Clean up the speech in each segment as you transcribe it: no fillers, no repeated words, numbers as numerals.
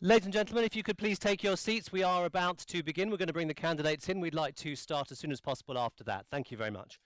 Ladies and gentlemen, if you could please take your seats, we are about to begin. We're going to bring the candidates in. We'd like to start as soon as possible after that. Thank you very much.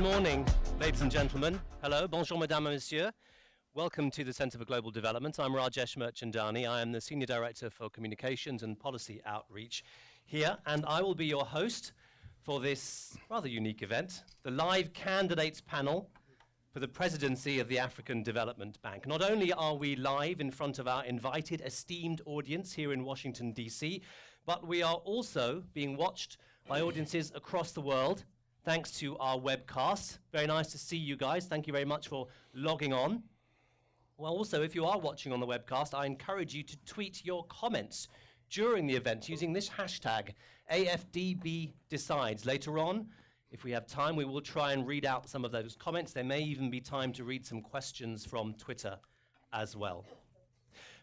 Good morning, ladies and gentlemen. Hello, bonjour, mesdames et messieurs. Welcome to the Centre for Global Development. I'm Rajesh Mirchandani. I am the Senior Director for Communications and Policy Outreach here, and I will be your host for this rather unique event, the live candidates panel for the presidency of the African Development Bank. Not only are we live in front of our invited, esteemed audience here in Washington, D.C., but we are also being watched by audiences across the world, thanks to our webcast. Very nice to see you guys. Thank you very much for logging on. Well, also, if you are watching on the webcast, I encourage you to tweet your comments during the event using this hashtag, AFDBDecides. Later on, if we have time, we will try and read out some of those comments. There may even be time to read some questions from Twitter as well.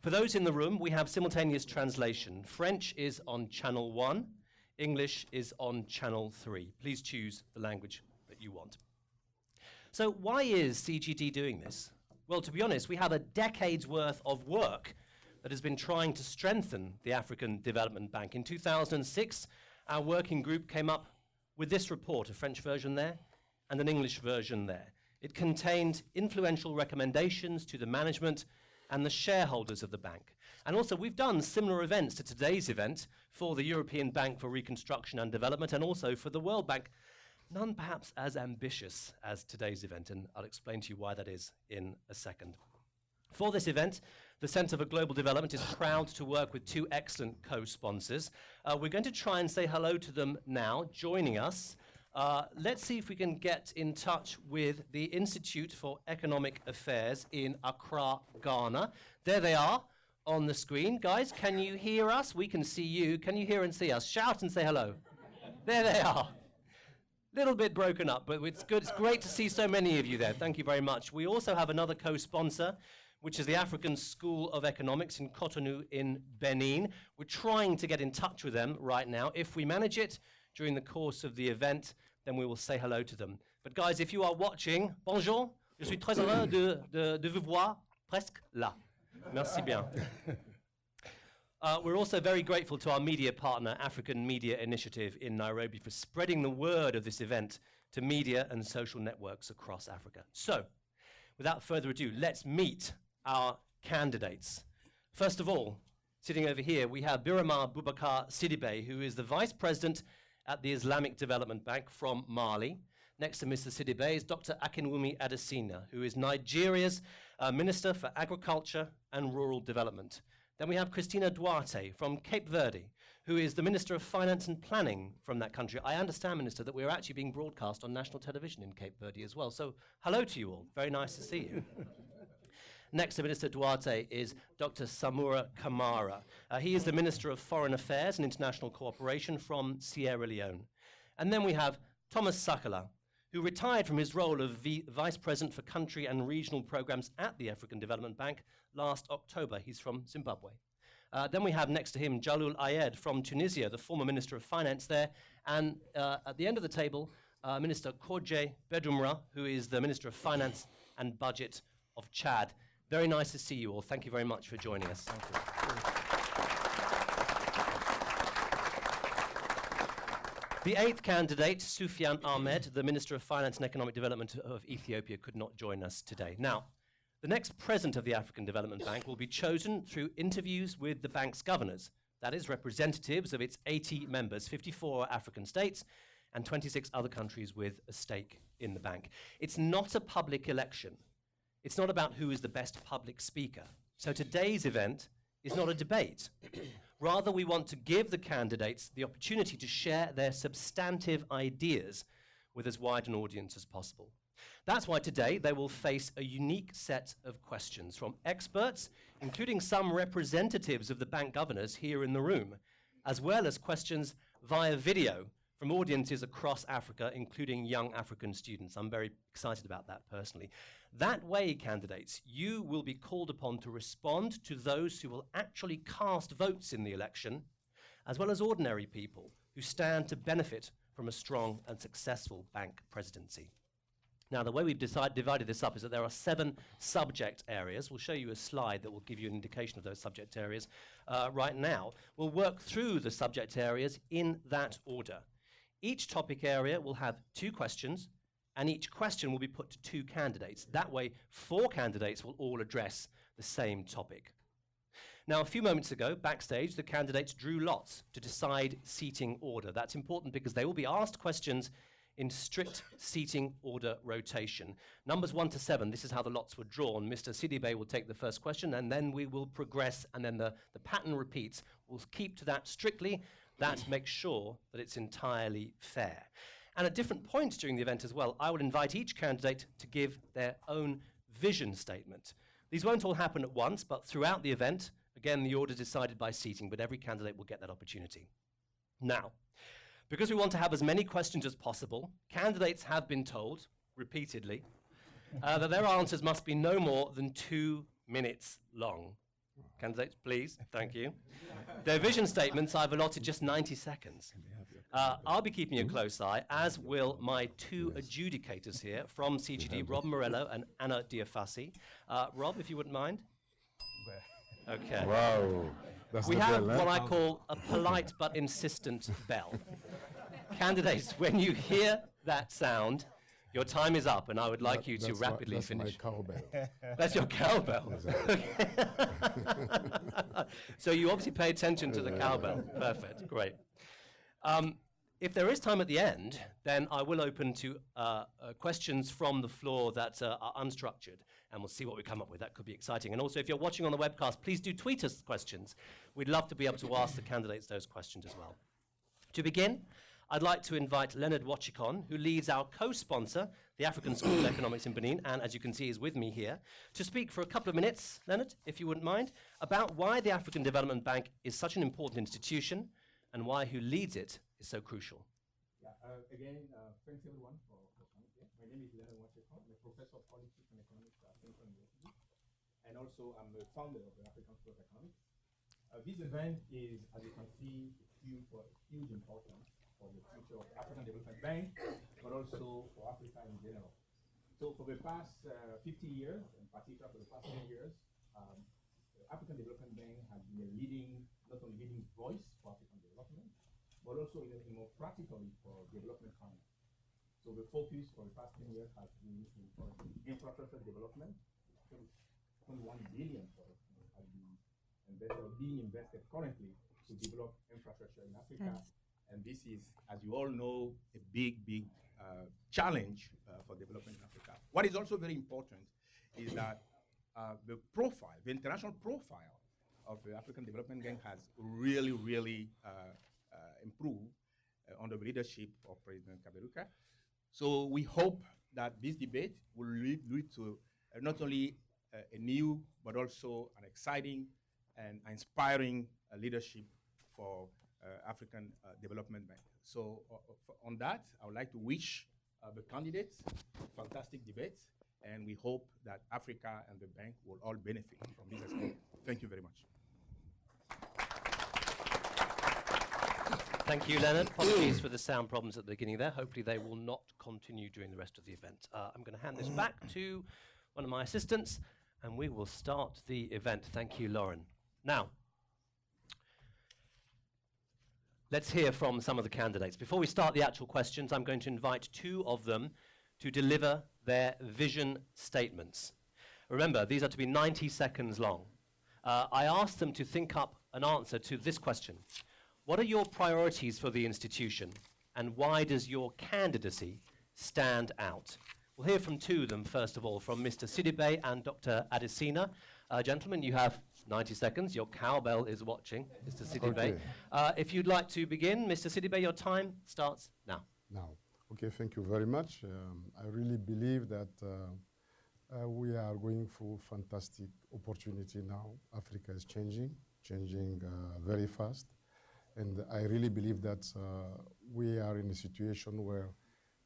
For those in the room, we have simultaneous translation. French is on channel 1, English is on channel 3. Please choose the language that you want. So why is CGD doing this? Well, to be honest, we have a decade's worth of work that has been trying to strengthen the African Development Bank. In 2006, our working group came up with this report, a French version there and an English version there. It contained influential recommendations to the management and the shareholders of the bank. And also, we've done similar events to today's event for the European Bank for Reconstruction and Development and also for the World Bank. None perhaps as ambitious as today's event, and I'll explain to you why that is in a second. For this event, the Centre for Global Development is proud to work with two excellent co-sponsors. We're going to try and say hello to them now, joining us. Let's see if we can get in touch with the Institute for Economic Affairs in Accra, Ghana. There they are on the screen. Guys, can you hear us? We can see you. Can you hear and see us? Shout and say hello. There they are. Little bit broken up, but it's good. It's great to see so many of you there. Thank you very much. We also have another co-sponsor, which is the African School of Economics in Cotonou in Benin. We're trying to get in touch with them right now. If we manage it during the course of the event, then we will say hello to them. But guys, if you are watching, bonjour. Je suis très heureux de vous voir presque là. Merci bien. We're also very grateful to our media partner, African Media Initiative in Nairobi, for spreading the word of this event to media and social networks across Africa. So, without further ado, let's meet our candidates. First of all, sitting over here, we have Birama Boubacar Sidibé, who is the Vice President at the Islamic Development Bank from Mali. Next to Mr. Sidibé is Dr. Akinwumi Adesina, who is Nigeria's Minister for Agriculture and Rural Development. Then we have Cristina Duarte from Cape Verde, who is the Minister of Finance and Planning from that country. I understand, Minister, that we're actually being broadcast on national television in Cape Verde as well. So hello to you all. Very nice to see you. Next to Minister Duarte is Dr. Samura Kamara. He is the Minister of Foreign Affairs and International Cooperation from Sierra Leone. And then we have Thomas Sakala, who retired from his role of Vice President for Country and Regional Programs at the African Development Bank last October. He's from Zimbabwe. Then we have next to him Jalloul Ayed from Tunisia, the former Minister of Finance there. And at the end of the table, Minister Kodje Bedumra, who is the Minister of Finance and Budget of Chad. Very nice to see you all. Thank you very much for joining us. Thank you. The eighth candidate, Sufyan Ahmed, the Minister of Finance and Economic Development of Ethiopia, could not join us today. Now, the next president of the African Development Bank will be chosen through interviews with the bank's governors, that is, representatives of its 80 members, 54 African states, and 26 other countries with a stake in the bank. It's not a public election. It's not about who is the best public speaker. So today's event is not a debate. Rather, we want to give the candidates the opportunity to share their substantive ideas with as wide an audience as possible. That's why today they will face a unique set of questions from experts, including some representatives of the bank governors here in the room, as well as questions via video from audiences across Africa, including young African students. I'm very excited about that personally. That way, candidates, you will be called upon to respond to those who will actually cast votes in the election, as well as ordinary people who stand to benefit from a strong and successful bank presidency. Now, the way we've divided this up is that there are 7 subject areas. We'll show you a slide that will give you an indication of those subject areas right now. We'll work through the subject areas in that order. Each topic area will have 2 questions and each question will be put to 2 candidates. That way, 4 candidates will all address the same topic. Now, a few moments ago, backstage, the candidates drew lots to decide seating order. That's important because they will be asked questions in strict seating order rotation. Numbers 1 to 7, this is how the lots were drawn. Mr. Sidibe will take the first question, and then we will progress, and then the pattern repeats. We'll keep to that strictly. That makes sure that it's entirely fair. And at different points during the event as well, I will invite each candidate to give their own vision statement. These won't all happen at once, but throughout the event, again, the order is decided by seating, but every candidate will get that opportunity. Now, because we want to have as many questions as possible, candidates have been told, repeatedly, that their answers must be no more than 2 minutes long. Candidates, please, thank you. Their vision statements, I've allotted just 90 seconds. I'll be keeping a close eye, as will my 2 adjudicators here from CGD, Rob Morello and Anna Diafasi. Rob, if you wouldn't mind. Okay. Wow. We have what I call a polite but insistent bell. Candidates, when you hear that sound, your time is up, and I would like you to rapidly finish. That's my cowbell. That's your cowbell. So you obviously pay attention to the cowbell. Perfect, great. If there is time at the end, then I will open to questions from the floor that are unstructured, and we'll see what we come up with. That could be exciting. And also, if you're watching on the webcast, please do tweet us questions. We'd love to be able to ask the candidates those questions as well. To begin, I'd like to invite Leonard Wachikon, who leads our co-sponsor, the African School of Economics in Benin, and as you can see is with me here, to speak for a couple of minutes, Leonard, if you wouldn't mind, about why the African Development Bank is such an important institution and why who leads it is so crucial. Yeah, again, thanks everyone for coming here. My name is Leonard Wachikon. I'm a professor of politics and economics at Central University, and also I'm the founder of the African School of Economics. This event is, as you can see, huge importance for the future of the African Development Bank, but also for Africa in general. So for the past 50 years, in particular for the past 10 years, the African Development Bank has been a not only leading voice for African development, but also more practically for development finance. So the focus for the past 10 years has been in infrastructure development. 21 billion has been being invested currently to develop infrastructure in Africa. Yes. And this is, as you all know, a big challenge for development in Africa. What is also very important is that the international profile of the African Development Bank has really improved under the leadership of President Kaberuka. So we hope that this debate will lead to not only a new, but also an exciting and inspiring leadership for African Development Bank. So on that, I would like to wish the candidates fantastic debates, and we hope that Africa and the bank will all benefit from this experience. Thank you very much. Thank you, Leonard. Apologies for the sound problems at the beginning there. Hopefully they will not continue during the rest of the event. I'm going to hand this back to one of my assistants, and we will start the event. Thank you, Lauren. Now, let's hear from some of the candidates. Before we start the actual questions, I'm going to invite 2 of them to deliver their vision statements. Remember, these are to be 90 seconds long. I asked them to think up an answer to this question. What are your priorities for the institution, and why does your candidacy stand out? We'll hear from 2 of them, first of all, from Mr. Sidibe and Dr. Adesina. Gentlemen, you have 90 seconds. Your cowbell is watching, Mr. Sidibe. Okay. If you'd like to begin, Mr. Sidibe, your time starts now. Now, okay, thank you very much. I really believe that we are going through fantastic opportunity now. Africa is changing very fast. And I really believe that we are in a situation where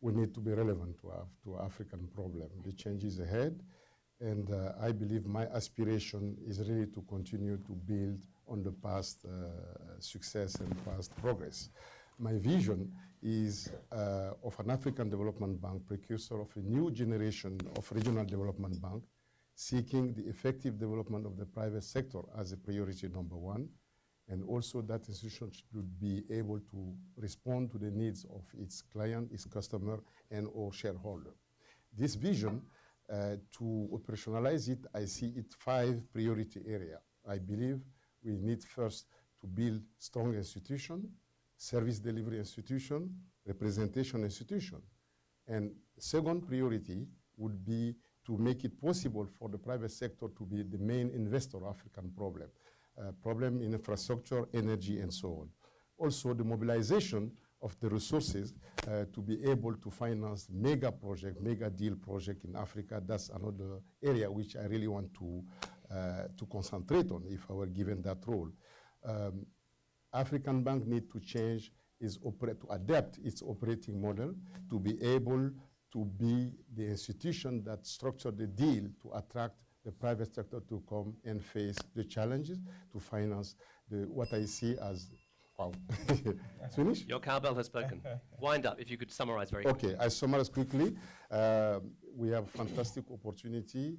we need to be relevant to African problem. The change is ahead. And I believe my aspiration is really to continue to build on the past success and past progress. My vision is of an African Development Bank, precursor of a new generation of regional development bank, seeking the effective development of the private sector as a priority number 1. And also that institution should be able to respond to the needs of its client, its customer, and or shareholder. this vision, to operationalize it, I see it 5 priority areas. I believe we need first to build strong institution, service delivery institution, representation institution. And second priority would be to make it possible for the private sector to be the main investor of African problem in infrastructure, energy, and so on. Also, the mobilization of the resources to be able to finance mega project, mega deal project in Africa. That's another area which I really want to concentrate on if I were given that role. African Bank need to change to adapt its operating model to be able to be the institution that structured the deal to attract the private sector to come and face the challenges to finance what I see as, wow. Finish? Your cowbell has spoken. Wind up, if you could summarize very quickly. Okay, I summarize quickly. We have fantastic opportunity.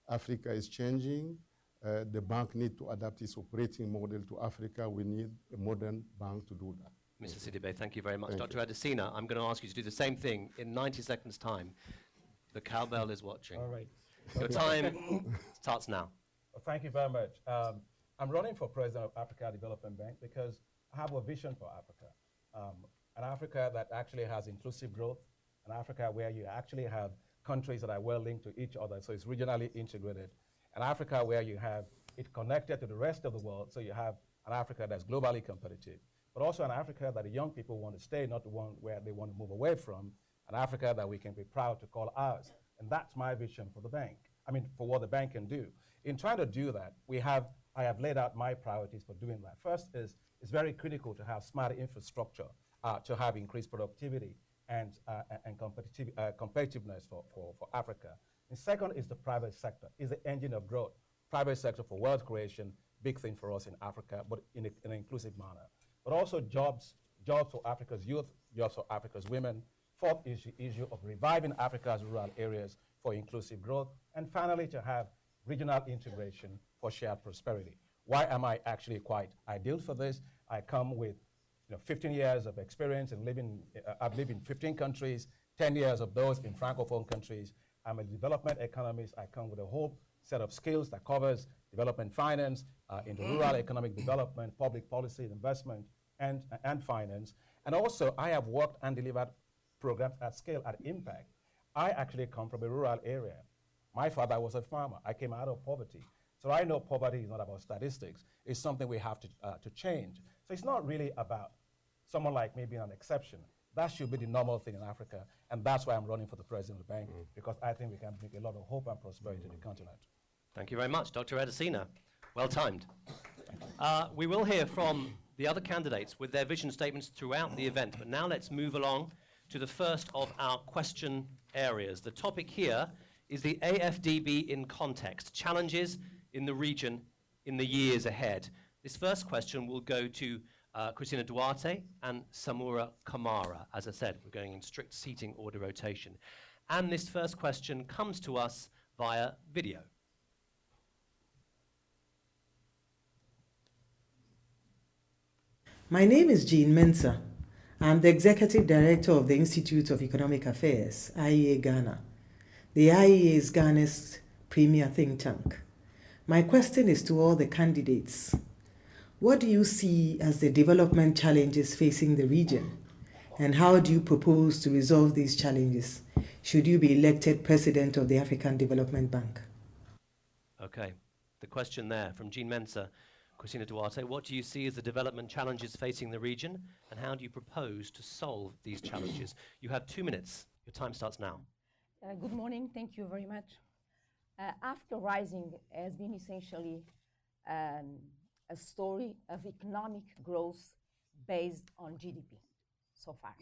Africa is changing. The bank need to adapt its operating model to Africa. We need a modern bank to do that. Mr. Sidibe, thank you very much. Dr. Adesina, I'm going to ask you to do the same thing in 90 seconds' time. The cowbell is watching. All right. Your time starts now. Well, thank you very much. I'm running for president of Africa Development Bank because I have a vision for Africa. An Africa that actually has inclusive growth, an Africa where you actually have countries that are well linked to each other, so it's regionally integrated. An Africa where you have it connected to the rest of the world, so you have an Africa that's globally competitive. But also an Africa that the young people want to stay, not the one where they want to move away from, an Africa that we can be proud to call ours. And that's my vision for the bank. I mean, for what the bank can do. In trying to do that, I have laid out my priorities for doing that. First is, it's very critical to have smart infrastructure, to have increased productivity and competitiveness for Africa. And second is the private sector, is the engine of growth. Private sector for wealth creation, big thing for us in Africa, but in an inclusive manner. But also jobs for Africa's youth, jobs for Africa's women. Fourth issue of reviving Africa's rural areas for inclusive growth. And finally, to have regional integration for shared prosperity. Why am I actually quite ideal for this? I come with 15 years of experience in living, I've lived in 15 countries, 10 years of those in Francophone countries. I'm a development economist. I come with a whole set of skills that covers development finance, into rural economic development, public policy, investment, and finance. And also, I have worked and delivered programs at scale, at impact. I actually come from a rural area. My father was a farmer. I came out of poverty. So I know poverty is not about statistics. It's something we have to change. So it's not really about someone like me being an exception. That should be the normal thing in Africa. And that's why I'm running for the president of the bank, because I think we can bring a lot of hope and prosperity to the continent. Thank you very much, Dr. Adesina. Well timed. We will hear from the other candidates with their vision statements throughout the event. But now let's move along to the first of our question areas. The topic here is the AFDB in context, challenges in the region in the years ahead. This first question will go to Christina Duarte and Samura Kamara. As I said, we're going in strict seating order rotation. And this first question comes to us via video. My name is Jean Mensah. I'm the Executive Director of the Institute of Economic Affairs, IEA Ghana. The IEA is Ghana's premier think tank. My question is to all the candidates. What do you see as the development challenges facing the region? And how do you propose to resolve these challenges should you be elected President of the African Development Bank? Okay, the question there from Jean Mensah. Christina Duarte, what do you see as the development challenges facing the region, and how do you propose to solve these challenges? You have 2 minutes. Your time starts now. Good morning. Thank you very much. Africa Rising has been essentially a story of economic growth based on GDP so far.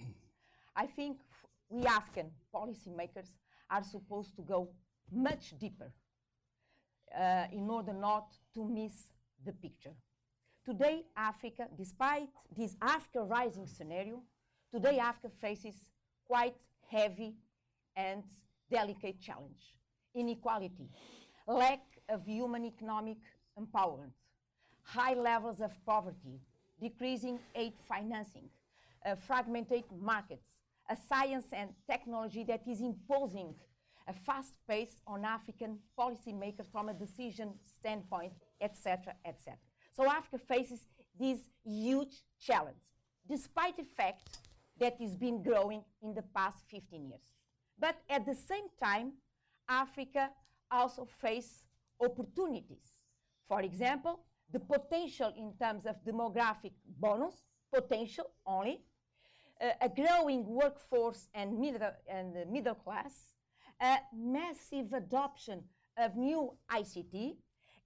I think we African policymakers are supposed to go much deeper in order not to miss the picture. Today, Africa, despite this Africa Rising scenario, today Africa faces quite heavy and delicate challenge. Inequality, lack of human economic empowerment, high levels of poverty, decreasing aid financing, fragmented markets, a science and technology that is imposing a fast pace on African policymakers from a decision standpoint, etc., etc. So Africa faces this huge challenge, despite the fact that it's been growing in the past 15 years. But at the same time, Africa also faces opportunities. For example, the potential in terms of demographic bonus, potential only, a growing workforce and middle class, a massive adoption of new ICT,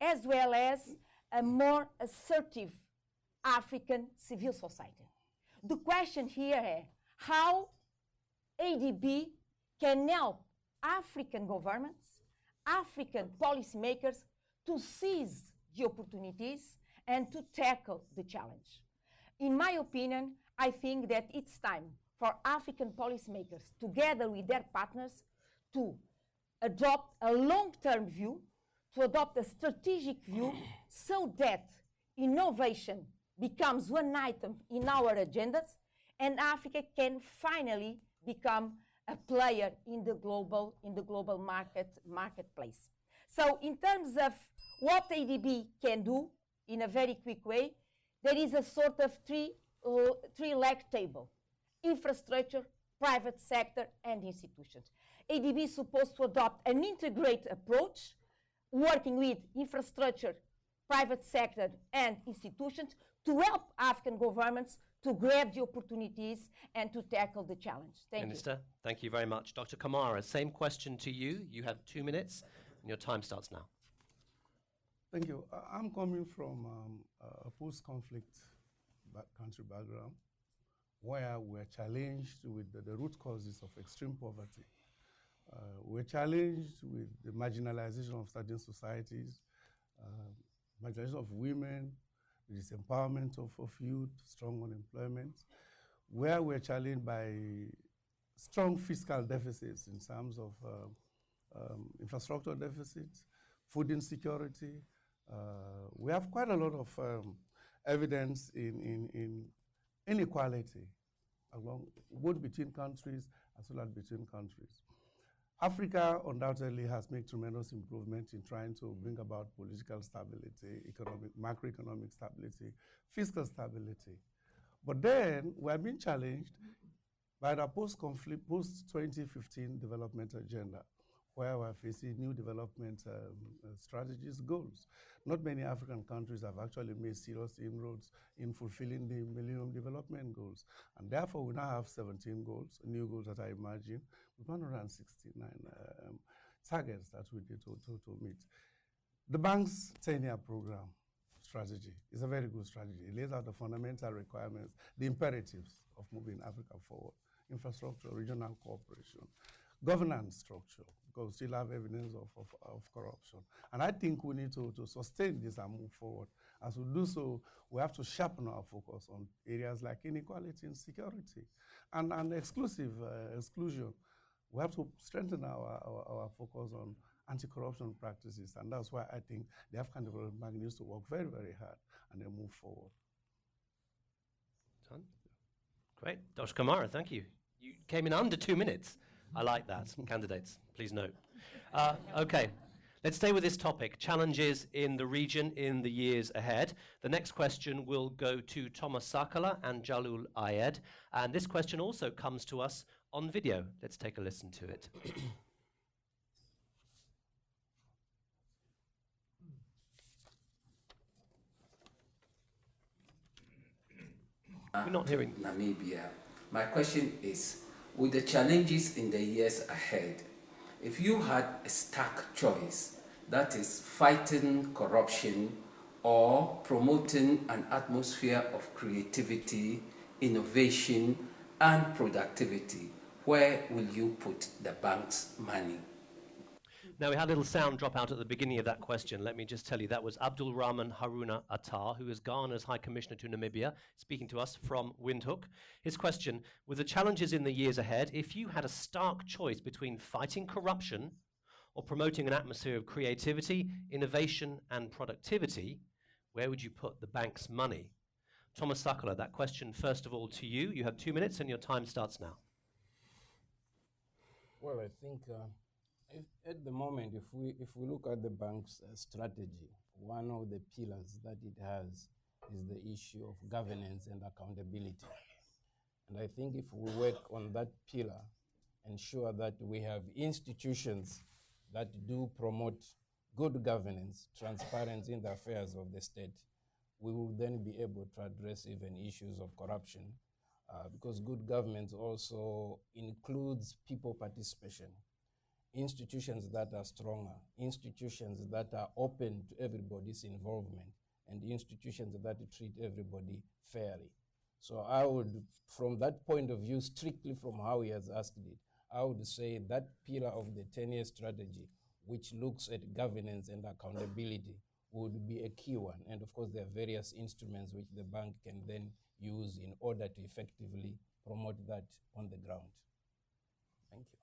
as well as a more assertive African civil society. The question here is how ADB can help African governments, African policymakers to seize the opportunities and to tackle the challenge. In my opinion, I think that it's time for African policymakers, together with their partners, to adopt a long-term view, to adopt a strategic view, so that innovation becomes one item in our agendas, and Africa can finally become a player in the global marketplace. So in terms of what ADB can do in a very quick way, there is a sort of three-leg table: infrastructure, private sector, and institutions. ADB is supposed to adopt an integrated approach, working with infrastructure, private sector, and institutions to help African governments to grab the opportunities and to tackle the challenge. Thank Minister, you. thank you very much. Dr. Kamara, same question to you. You have 2 minutes, and your time starts now. Thank you. I'm coming from a post-conflict country background where we're challenged with the root causes of extreme poverty. We're challenged with the marginalization of certain societies, marginalization of women, the disempowerment of youth, strong unemployment, where we're challenged by strong fiscal deficits in terms of infrastructure deficits, food insecurity. We have quite a lot of evidence in inequality along both between countries as well as between countries. Africa undoubtedly has made tremendous improvement in trying to bring about political stability, macroeconomic stability, fiscal stability. But then we are being challenged by the post-conflict, post-2015 development agenda, where we're facing new development strategies, goals. Not many African countries have actually made serious inroads in fulfilling the Millennium Development Goals. And therefore, we now have 17 goals, new goals that I imagine, with 169 targets that we need to meet. The bank's 10-year program strategy is a very good strategy. It lays out the fundamental requirements, the imperatives of moving Africa forward: infrastructure, regional cooperation, governance structure, because we still have evidence of corruption. And I think we need to sustain this and move forward. As we do so, we have to sharpen our focus on areas like inequality and security and exclusion. We have to strengthen our focus on anti-corruption practices, and that's why I think the African Development Bank needs to work very, very hard and then move forward. Done? Great. Dr. Kamara, thank you. You came in under 2 minutes. I like that. Candidates, please note. Okay, let's stay with this topic, challenges in the region in the years ahead. The next question will go to Thomas Sakala and Jalul Ayed, and this question also comes to us on video. Let's take a listen to it. We're not hearing. Namibia. My question is, with the challenges in the years ahead, if you had a stark choice, that is fighting corruption or promoting an atmosphere of creativity, innovation, and productivity, where will you put the bank's money? Now, we had a little sound drop out at the beginning of that question. Let me just tell you, that was Abdul Rahman Haruna Attar, who is Ghana's High Commissioner to Namibia, speaking to us from Windhoek. His question: with the challenges in the years ahead, if you had a stark choice between fighting corruption or promoting an atmosphere of creativity, innovation, and productivity, where would you put the bank's money? Thomas Sakala, that question first of all to you. You have 2 minutes and your time starts now. Well, I think At the moment, if we look at the bank's strategy, one of the pillars that it has is the issue of governance and accountability. And I think if we work on that pillar, ensure that we have institutions that do promote good governance, transparency in the affairs of the state, we will then be able to address even issues of corruption, because good governance also includes people participation. Institutions that are stronger, institutions that are open to everybody's involvement, and institutions that treat everybody fairly. So I would, from that point of view, strictly from how he has asked it, I would say that pillar of the 10-year strategy, which looks at governance and accountability, would be a key one. And of course, there are various instruments which the bank can then use in order to effectively promote that on the ground. Thank you.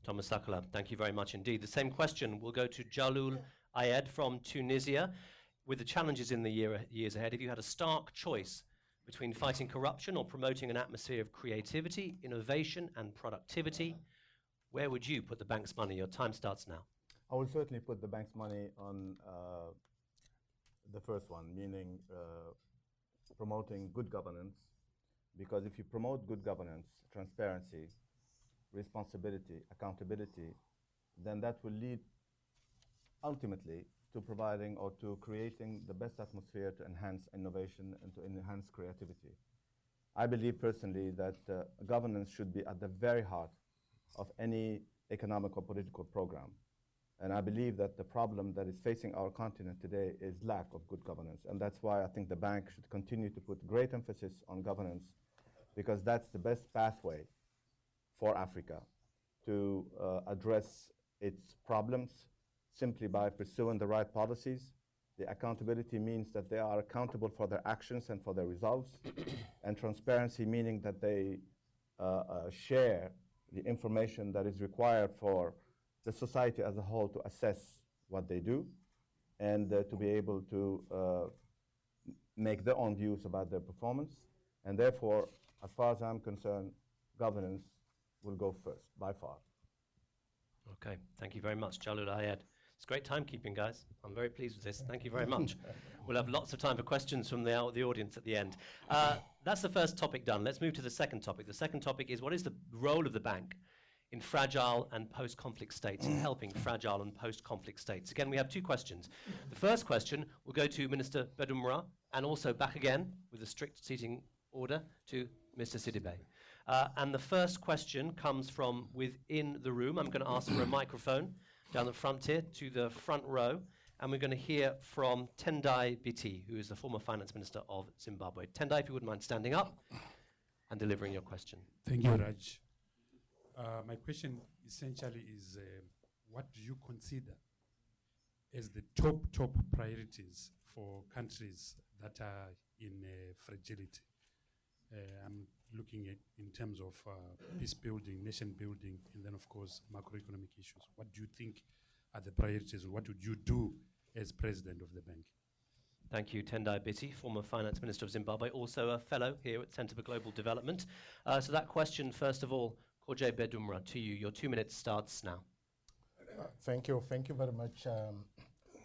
Thomas Sakala, thank you very much indeed. The same question will go to Jalul Ayed from Tunisia. With the challenges in the years ahead, if you had a stark choice between fighting corruption or promoting an atmosphere of creativity, innovation, and productivity, where would you put the bank's money? Your time starts now. I will certainly put the bank's money on the first one, meaning promoting good governance, because if you promote good governance, transparency, responsibility, accountability, then that will lead ultimately to providing or to creating the best atmosphere to enhance innovation and to enhance creativity. I believe personally that governance should be at the very heart of any economic or political program. And I believe that the problem that is facing our continent today is lack of good governance. And that's why I think the bank should continue to put great emphasis on governance, because that's the best pathway for Africa to address its problems simply by pursuing the right policies. The accountability means that they are accountable for their actions and for their results. And transparency meaning that they share the information that is required for the society as a whole to assess what they do and to be able to make their own views about their performance. And therefore, as far as I'm concerned, governance will go first, by far. Okay, thank you very much, Jalul Ayed. It's great timekeeping, guys. I'm very pleased with this. Thank you very much. We'll have lots of time for questions from the audience at the end. That's the first topic done. Let's move to the second topic. The second topic is, what is the role of the bank in fragile and post-conflict states, in helping fragile and post-conflict states? Again, we have two questions. The first question will go to Minister Bedumra, and also back again, with a strict seating order, to Mr. Sidibe. And the first question comes from within the room. I'm going to ask for a microphone down the front here to the front row, and we're going to hear from Tendai Biti, who is the former finance minister of Zimbabwe. Tendai, if you wouldn't mind standing up and delivering your question. Thank you, Raj. My question essentially is, what do you consider as the top priorities for countries that are in fragility? I'm looking at in terms of peace building, nation building, and then of course macroeconomic issues. What do you think are the priorities, and what would you do as president of the bank? Thank you, Tendai Biti, former finance minister of Zimbabwe, also a fellow here at Centre for Global Development. So that question, first of all, Korje Bedumra, to you. Your 2 minutes starts now. Thank you very much.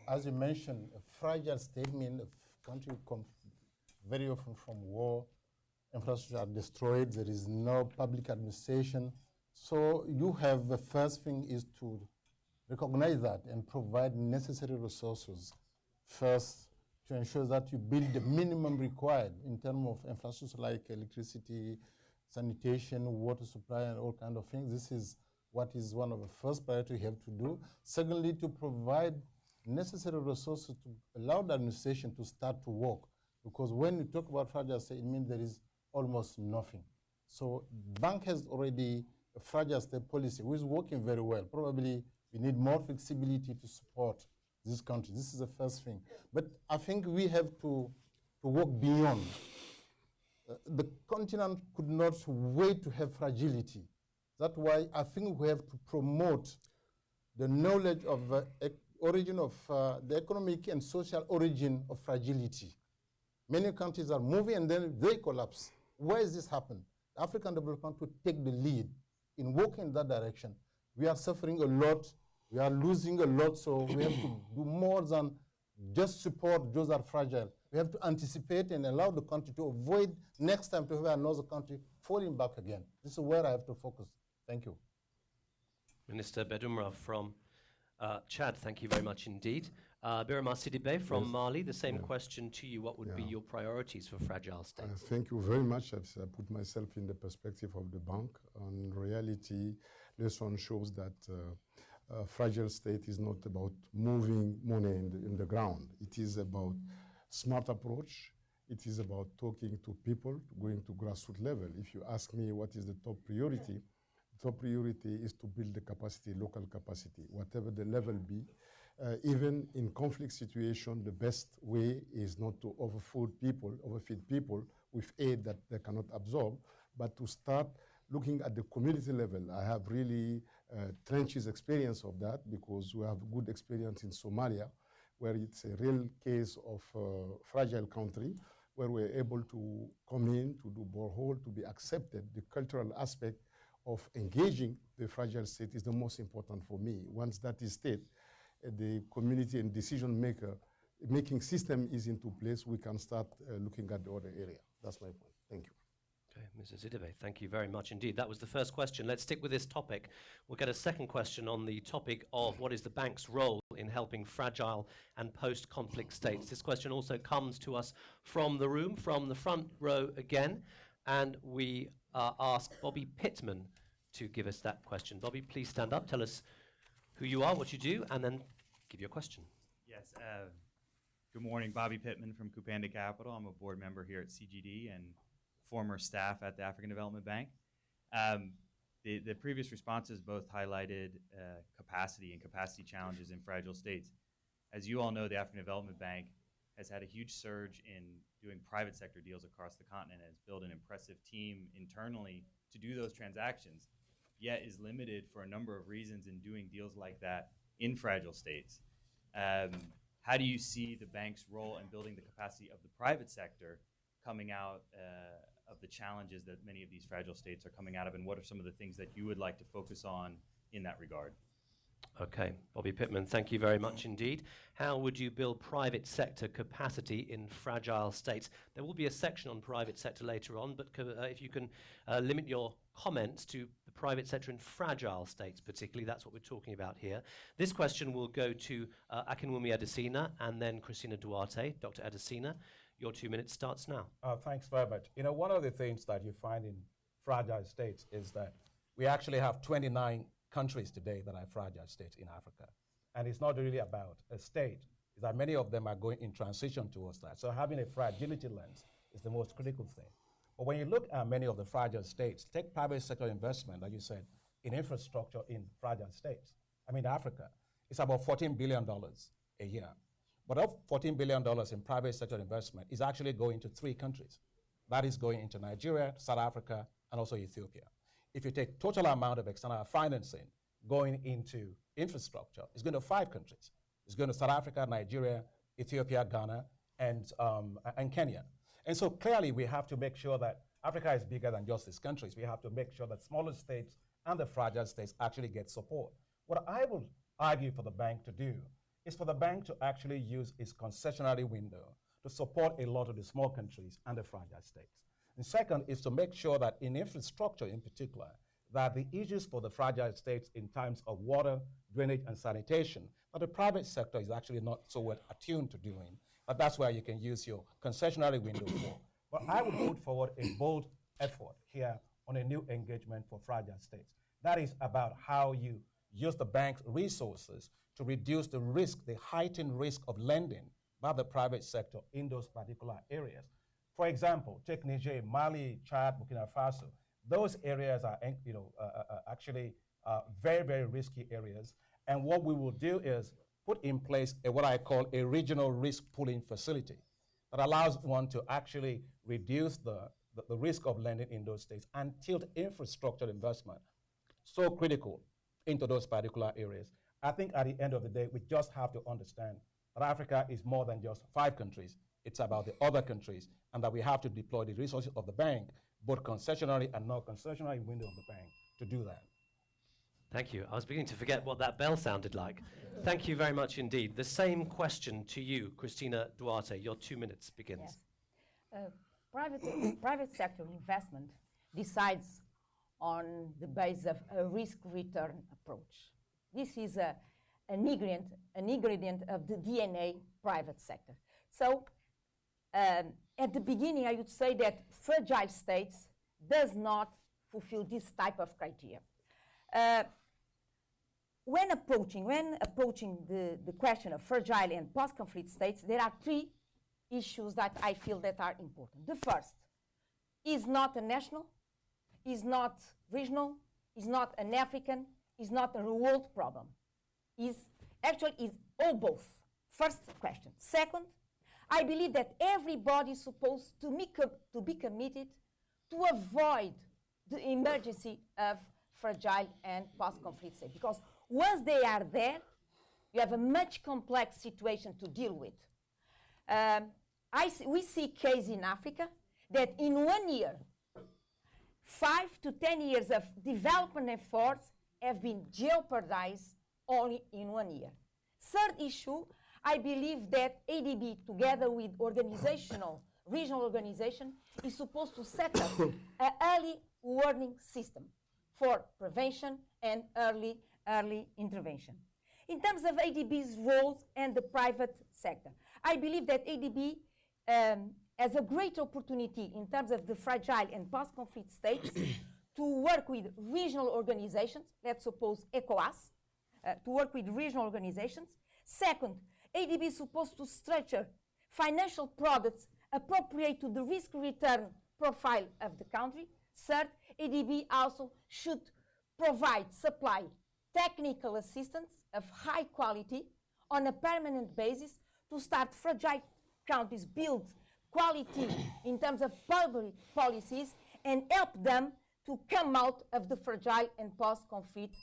As you mentioned, a fragile state means a country comes very often from war. Infrastructure are destroyed, there is no public administration. So you have, the first thing is to recognize that and provide necessary resources first to ensure that you build the minimum required in terms of infrastructure like electricity, sanitation, water supply, and all kinds of things. This is what is one of the first priorities you have to do. Secondly, to provide necessary resources to allow the administration to start to work. Because when you talk about fragile state, it means there is almost nothing. So bank has already a fragile state policy, which is working very well. Probably we need more flexibility to support this country. This is the first thing. But I think we have to work beyond. The continent could not wait to have fragility. That's why I think we have to promote the knowledge of the origin of the economic and social origin of fragility. Many countries are moving and then they collapse. Why has this happened? African development to take the lead in working in that direction. We are suffering a lot We are losing a lot, so we have to do more than just support those that are fragile. We have to anticipate and allow the country to avoid next time to have another country falling back again. This is where I have to focus. Thank you. Minister Bedumra from Chad, thank you very much indeed. Birama Sidibe from Mali, the same question to you. What would be your priorities for fragile states? Thank you very much. I've put myself in the perspective of the bank. In reality, lesson shows that fragile state is not about moving money in the ground. It is about smart approach. It is about talking to people, going to grassroots level. If you ask me what is the top priority is to build the capacity, local capacity, whatever the level be. Even in conflict situation, the best way is not to overfeed people with aid that they cannot absorb, but to start looking at the community level. I have really trenches experience of that because we have good experience in Somalia, where it's a real case of fragile country, where we're able to come in, to do borehole, to be accepted. The cultural aspect of engaging the fragile state is the most important for me. Once that is state, the community and making system is into place, we can start looking at the other area. That's my point. Thank you. Okay, Mrs. Sidibe, thank you very much indeed. That was the first question. Let's stick with this topic. We'll get a second question on the topic of what is the bank's role in helping fragile and post-conflict states. This question also comes to us from the room, from the front row again, and we ask Bobby Pittman to give us that question. Bobby, please stand up, tell us who you are, what you do, and then give your question. Yes, good morning, Bobby Pittman from Kupanda Capital. I'm a board member here at CGD and former staff at the African Development Bank. The previous responses both highlighted capacity and capacity challenges in fragile states. As you all know, the African Development Bank has had a huge surge in doing private sector deals across the continent, has built an impressive team internally to do those transactions, yet is limited for a number of reasons in doing deals like that in fragile states. How do you see the bank's role in building the capacity of the private sector coming out of the challenges that many of these fragile states are coming out of, and what are some of the things that you would like to focus on in that regard? Okay, Bobby Pittman, thank you very much indeed. How would you build private sector capacity in fragile states? There will be a section on private sector later on, but if you can limit your comments to the private sector in fragile states particularly, that's what we're talking about here. This question will go to Akinwumi Adesina and then Christina Duarte. Dr. Adesina, your 2 minutes starts now. Thanks very much. You know, one of the things that you find in fragile states is that we actually have 29 countries today that are fragile states in Africa. And it's not really about a state, it's that many of them are going in transition towards that. So having a fragility lens is the most critical thing. But when you look at many of the fragile states, take private sector investment, like you said, in infrastructure in fragile states. I mean, Africa, it's about $14 billion a year. But of $14 billion in private sector investment is actually going to 3 countries. That is going into Nigeria, South Africa, and also Ethiopia. If you take total amount of external financing going into infrastructure, it's going to 5 countries. It's going to South Africa, Nigeria, Ethiopia, Ghana, and Kenya. And so clearly we have to make sure that Africa is bigger than just these countries. We have to make sure that smaller states and the fragile states actually get support. What I would argue for the bank to do is for the bank to actually use its concessionary window to support a lot of the small countries and the fragile states. And second is to make sure that in infrastructure in particular, that the issues for the fragile states in terms of water, drainage, and sanitation, that the private sector is actually not so well attuned to doing, but that's where you can use your concessionary window for. But I would put forward a bold effort here on a new engagement for fragile states. That is about how you use the bank's resources to reduce the risk, the heightened risk of lending by the private sector in those particular areas. For example, take Niger, Mali, Chad, Burkina Faso. Those areas are actually very, very risky areas. And what we will do is put in place what I call a regional risk pooling facility that allows one to actually reduce the risk of lending in those states and tilt infrastructure investment so critical into those particular areas. I think at the end of the day, we just have to understand that Africa is more than just 5 countries. It's about the other countries, and that we have to deploy the resources of the bank, both concessionary and non-concessionary window of the bank, to do that. Thank you. I was beginning to forget what that bell sounded like. Thank you very much indeed. The same question to you, Christina Duarte. Your 2 minutes begins. Yes. Private sector investment decides on the basis of a risk-return approach. This is an ingredient of the DNA private sector. So at the beginning, I would say that fragile states does not fulfill this type of criteria. When approaching the question of fragile and post-conflict states, there are three issues that I feel that are important. The first is not a national, is not regional, is not an African, is not a world problem. Is all both. First question. Second, I believe that everybody is supposed to be committed to avoid the emergency of fragile and post-conflict states, because once they are there, you have a much complex situation to deal with. We see cases in Africa that in 1 year, 5 to 10 years of development efforts have been jeopardized only in 1 year. Third issue, I believe that ADB, together with regional organization, is supposed to set up an early warning system for prevention and early intervention. In terms of ADB's roles and the private sector, I believe that ADB has a great opportunity in terms of the fragile and post-conflict states to work with regional organizations, let's suppose ECOWAS, to work with regional organizations. Second, ADB is supposed to structure financial products appropriate to the risk-return profile of the country. Third, ADB also should supply technical assistance of high quality on a permanent basis to start fragile countries build quality in terms of public policies and help them to come out of the fragile and post-conflict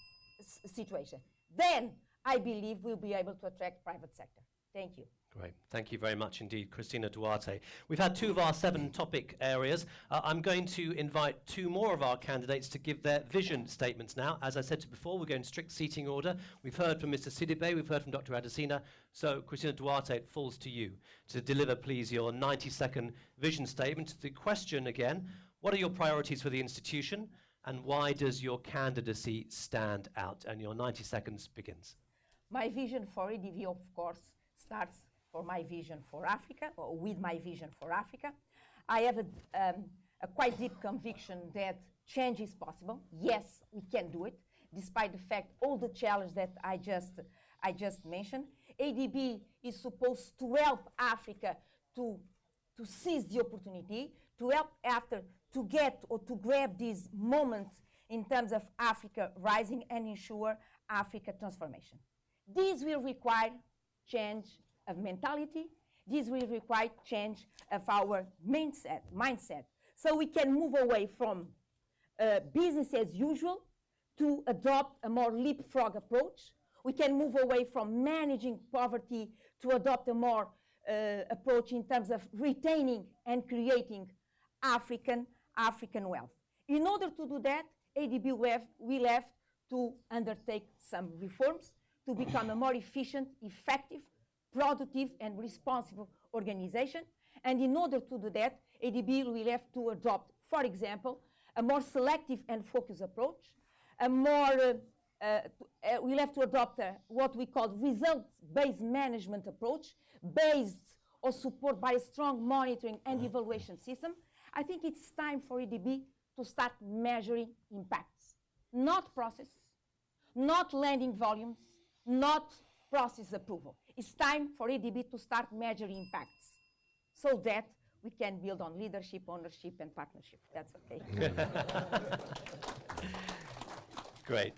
situation. Then I believe we'll be able to attract private sector. Thank you. Great. Thank you very much indeed, Christina Duarte. We've had 2 of our 7 topic areas. I'm going to invite 2 more of our candidates to give their vision statements now. As I said to you before, we're going strict seating order. We've heard from Mr. Sidibe, we've heard from Dr. Adesina. So, Christina Duarte, it falls to you to deliver, please, your 90-second vision statement. The question again, what are your priorities for the institution and why does your candidacy stand out? And your 90 seconds begins. My vision for ADB, of course, starts for my vision for Africa, or with my vision for Africa. I have a quite deep conviction that change is possible. Yes, we can do it, despite the fact all the challenges that I just mentioned. ADB is supposed to help Africa to seize the opportunity, to help after to get or to grab these moments in terms of Africa rising and ensure Africa transformation. This will require change of mentality. This will require change of our mindset. So we can move away from business as usual to adopt a more leapfrog approach. We can move away from managing poverty to adopt a more approach in terms of retaining and creating African wealth. In order to do that, ADB will have to undertake some reforms to become a more efficient, effective, productive, and responsible organization. And in order to do that, ADB will have to adopt, for example, a more selective and focused approach, we'll have to adopt what we call results-based management approach, based or supported by a strong monitoring and evaluation system. I think it's time for ADB to start measuring impacts, not processes, not lending volumes, not process approval. It's time for ADB to start measuring impacts so that we can build on leadership, ownership, and partnership. That's okay. Great.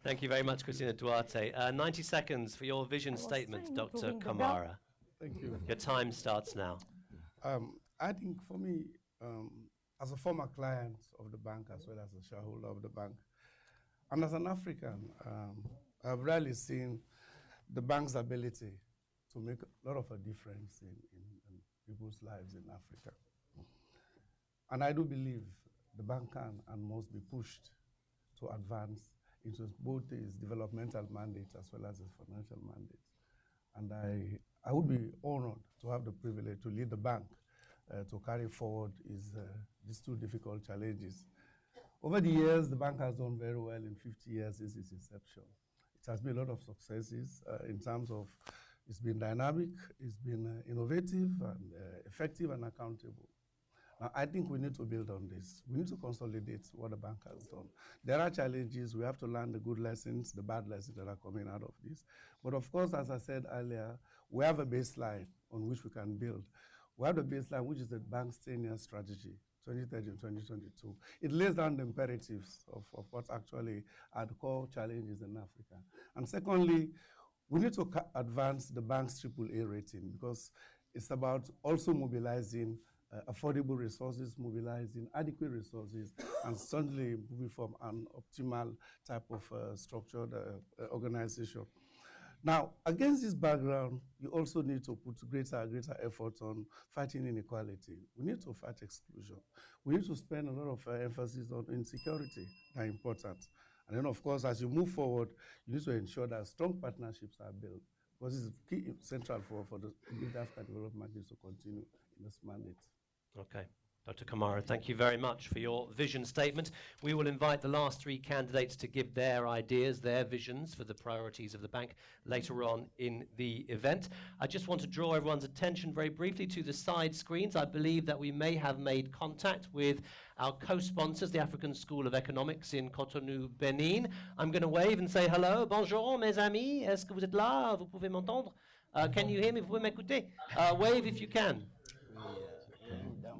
Thank you very much, Christina Duarte. 90 seconds for your vision statement, Dr. Kamara. Thank you. Your time starts now. I think for me, as a former client of the bank as well as a shareholder of the bank, and as an African, I've rarely seen the bank's ability to make a lot of a difference in people's lives in Africa. And I do believe the bank can and must be pushed to advance into both its developmental mandate as well as its financial mandate. And I would be honored to have the privilege to lead the bank to carry forward these two difficult challenges. Over the years, the bank has done very well in 50 years since its inception. It has been a lot of successes in terms of it's been dynamic, it's been innovative and effective and accountable. Now, I think we need to build on this. We need to consolidate what the bank has done. There are challenges. We have to learn the good lessons, the bad lessons that are coming out of this. But of course, as I said earlier, we have a baseline on which we can build. We have the baseline, which is the bank's 10-year strategy, 2030-2022. It lays down the imperatives of what actually are the core challenges in Africa. And secondly, we need to advance the bank's AAA rating because it's about also mobilizing affordable resources, mobilizing adequate resources, and certainly moving from an optimal type of structured organization. Now, against this background, you also need to put greater effort on fighting inequality. We need to fight exclusion. We need to spend a lot of emphasis on insecurity. They're important. And then, of course, as you move forward, you need to ensure that strong partnerships are built because it's key, central for the African development to continue in this mandate. Okay. Dr. Kamara, thank you very much for your vision statement. We will invite the last three candidates to give their ideas, their visions for the priorities of the bank later on in the event. I just want to draw everyone's attention very briefly to the side screens. I believe that we may have made contact with our co-sponsors, the African School of Economics in Cotonou, Benin. I'm going to wave and say hello. Bonjour, mes amis. Est-ce que vous êtes là? Vous pouvez m'entendre? Can you hear me? Vous pouvez m'écouter? Wave if you can.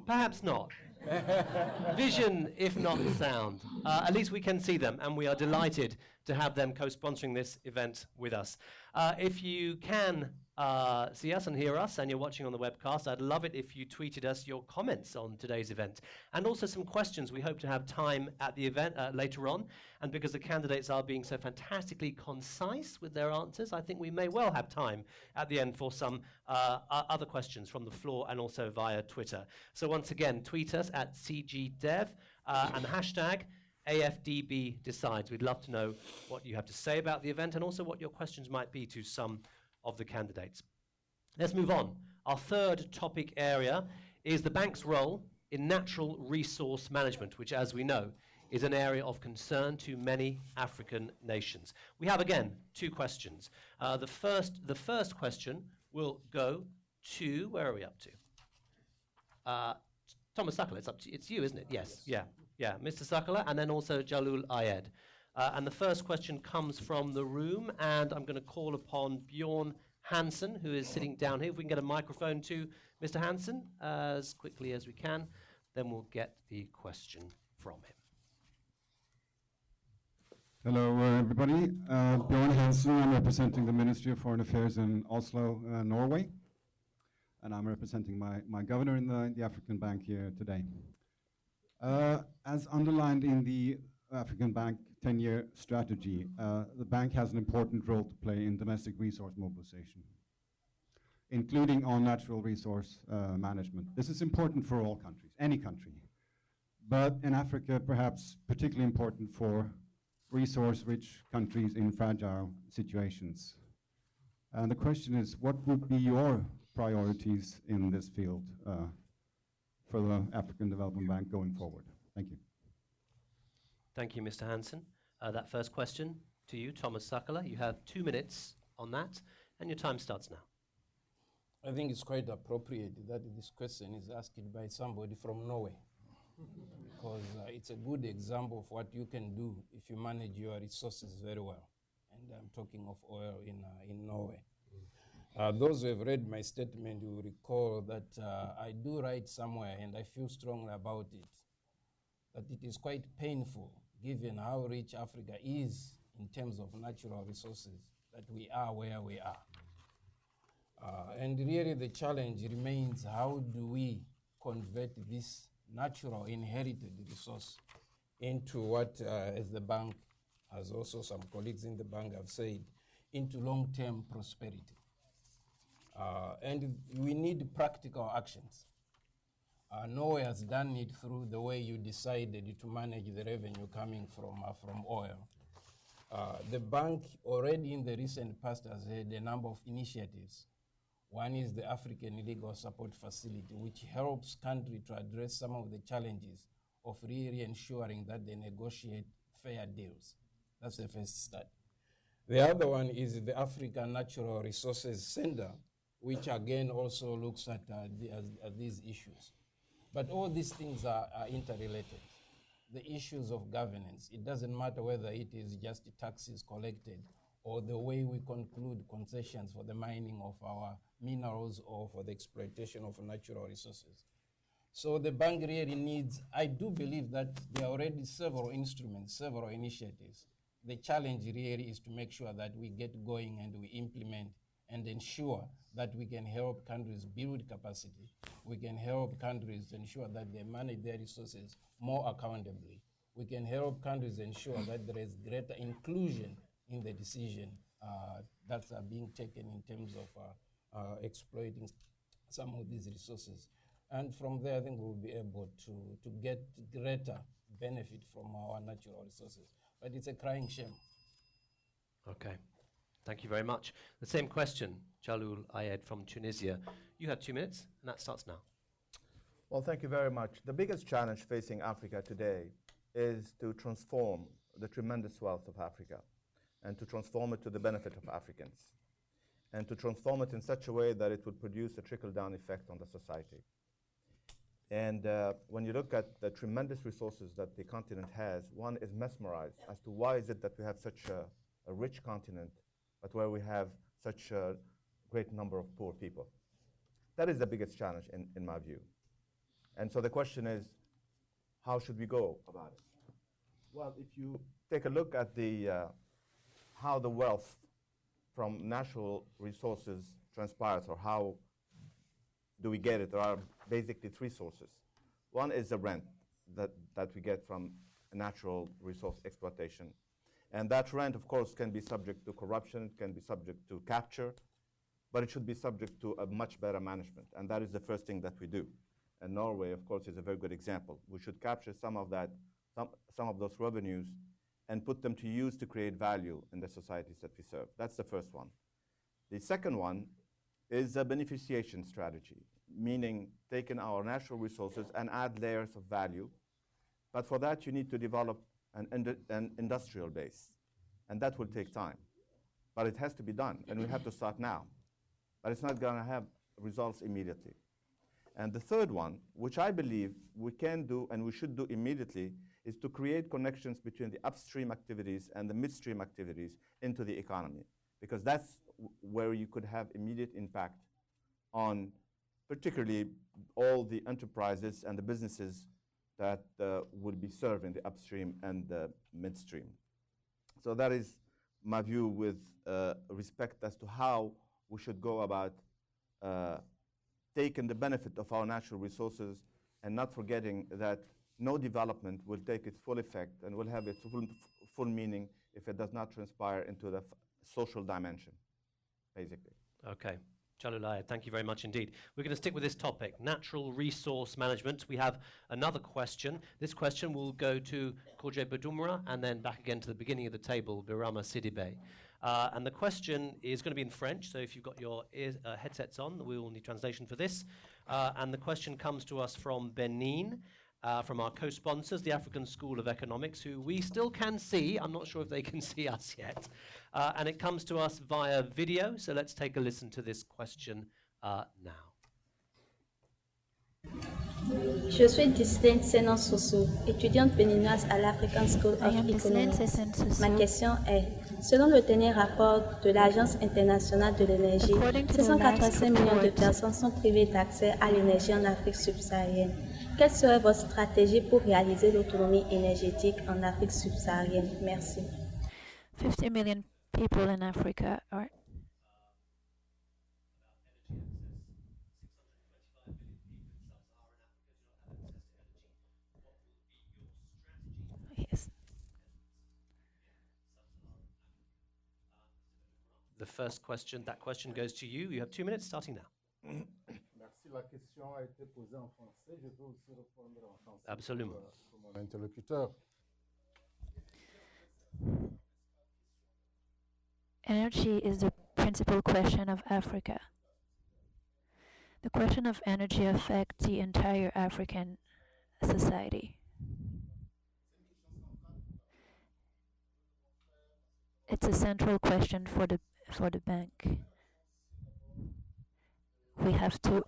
Perhaps not. Vision, if not sound. At least we can see them, and we are delighted to have them co-sponsoring this event with us. If you can see us and hear us, and you're watching on the webcast, I'd love it if you tweeted us your comments on today's event, and also some questions. We hope to have time at the event later on, and because the candidates are being so fantastically concise with their answers, I think we may well have time at the end for some other questions from the floor and also via Twitter. So once again, tweet us at CGDev and hashtag AFDB decides. We'd love to know what you have to say about the event and also what your questions might be to some of the candidates. Let's move on. Our third topic area is the bank's role in natural resource management, which, as we know, is an area of concern to many African nations. We have, again, two questions. The first question will go to, where are we up to? Thomas Sakala, it's you, isn't it? Yes, yeah, Mr. Sakala, and then also Jalul Ayed. And the first question comes from the room, and I'm going to call upon Bjorn Hansen, who is sitting down here. If we can get a microphone to Mr. Hansen as quickly as we can, then we'll get the question from him. Hello, everybody. Bjorn Hansen. I'm representing the Ministry of Foreign Affairs in Oslo, Norway. And I'm representing my governor in the African Bank here today. As underlined in the African Bank 10-year strategy, the bank has an important role to play in domestic resource mobilization, including on natural resource management. This is important for all countries, any country. But in Africa, perhaps particularly important for resource-rich countries in fragile situations. And the question is, what would be your priorities in this field for the African Development Bank going forward? Thank you. Thank you, Mr. Hansen. That first question to you, Thomas Sakala. You have 2 minutes on that, and your time starts now. I think it's quite appropriate that this question is asked by somebody from Norway, because it's a good example of what you can do if you manage your resources very well. And I'm talking of oil in Norway. Those who have read my statement will recall that I do write somewhere, and I feel strongly about it, that it is quite painful, given how rich Africa is in terms of natural resources, that we are where we are. And really the challenge remains, how do we convert this natural inherited resource into what, as the bank, as also some colleagues in the bank have said, into long-term prosperity. And we need practical actions. Norway has done it through the way you decided to manage the revenue coming from oil. The bank already in the recent past has had a number of initiatives. One is the African Legal Support Facility, which helps countries to address some of the challenges of really ensuring that they negotiate fair deals. That's the first start. The other one is the African Natural Resources Center, which again also looks at these issues. But all these things are interrelated. The issues of governance, it doesn't matter whether it is just taxes collected or the way we conclude concessions for the mining of our minerals or for the exploitation of natural resources. So the bank really needs, I do believe that there are already several instruments, several initiatives. The challenge really is to make sure that we get going and we implement and ensure that we can help countries build capacity. We can help countries ensure that they manage their resources more accountably. We can help countries ensure that there is greater inclusion in the decision that's being taken in terms of exploiting some of these resources. And from there, I think we'll be able to get greater benefit from our natural resources. But it's a crying shame. Okay. Thank you very much. The same question, Jalul Ayed from Tunisia. You have 2 minutes, and that starts now. Well, thank you very much. The biggest challenge facing Africa today is to transform the tremendous wealth of Africa and to transform it to the benefit of Africans and to transform it in such a way that it would produce a trickle-down effect on the society. And when you look at the tremendous resources that the continent has, one is mesmerized as to why is it that we have such a rich continent, but where we have such a great number of poor people. That is the biggest challenge in my view. And so the question is, how should we go about it? Well, if you take a look at how the wealth from natural resources transpires, or how do we get it, there are basically 3 sources. One is the rent that we get from natural resource exploitation. And that rent, of course, can be subject to corruption, it can be subject to capture, but it should be subject to a much better management. And that is the first thing that we do. And Norway, of course, is a very good example. We should capture some of those revenues and put them to use to create value in the societies that we serve. That's the first one. The second one is a beneficiation strategy, meaning taking our natural resources and add layers of value. But for that, you need to develop an industrial base. And that will take time. But it has to be done, and we have to start now. But it's not going to have results immediately. And the third one, which I believe we can do and we should do immediately, is to create connections between the upstream activities and the midstream activities into the economy. Because that's where you could have immediate impact on particularly all the enterprises and the businesses that will be serving the upstream and the midstream. So that is my view with respect as to how we should go about taking the benefit of our natural resources and not forgetting that no development will take its full effect and will have its full meaning if it does not transpire into the social dimension, basically. Okay. Jalulaya, thank you very much indeed. We're going to stick with this topic, natural resource management. We have another question. This question will go to Korje Badumra and then back again to the beginning of the table, Birama Sidibe. And the question is going to be in French, so if you've got your headsets on, we will need translation for this. And the question comes to us from Benin, from our co-sponsors, the African School of Economics, who we still can see. I'm not sure if they can see us yet. And it comes to us via video, so let's take a listen to this question now. Je suis Discipline Senan Soso, étudiante béninoise à l'African School of Economics. Ma question est, selon le dernier rapport de l'Agence internationale de l'énergie, 685 millions de personnes sont privées d'accès à l'énergie en Afrique subsaharienne. Quelle serait votre stratégie pour réaliser l'autonomie énergétique en Afrique subsaharienne? Merci. 50 million people in Africa are The first question, that question goes to you. You have 2 minutes starting now. Merci. La question a été posée en français. Je peux aussi répondre en français. Absolument. Pour mon interlocuteur. Energy is the principal question of Africa. The question of energy affects the entire African society. It's a central question for the bank. We have to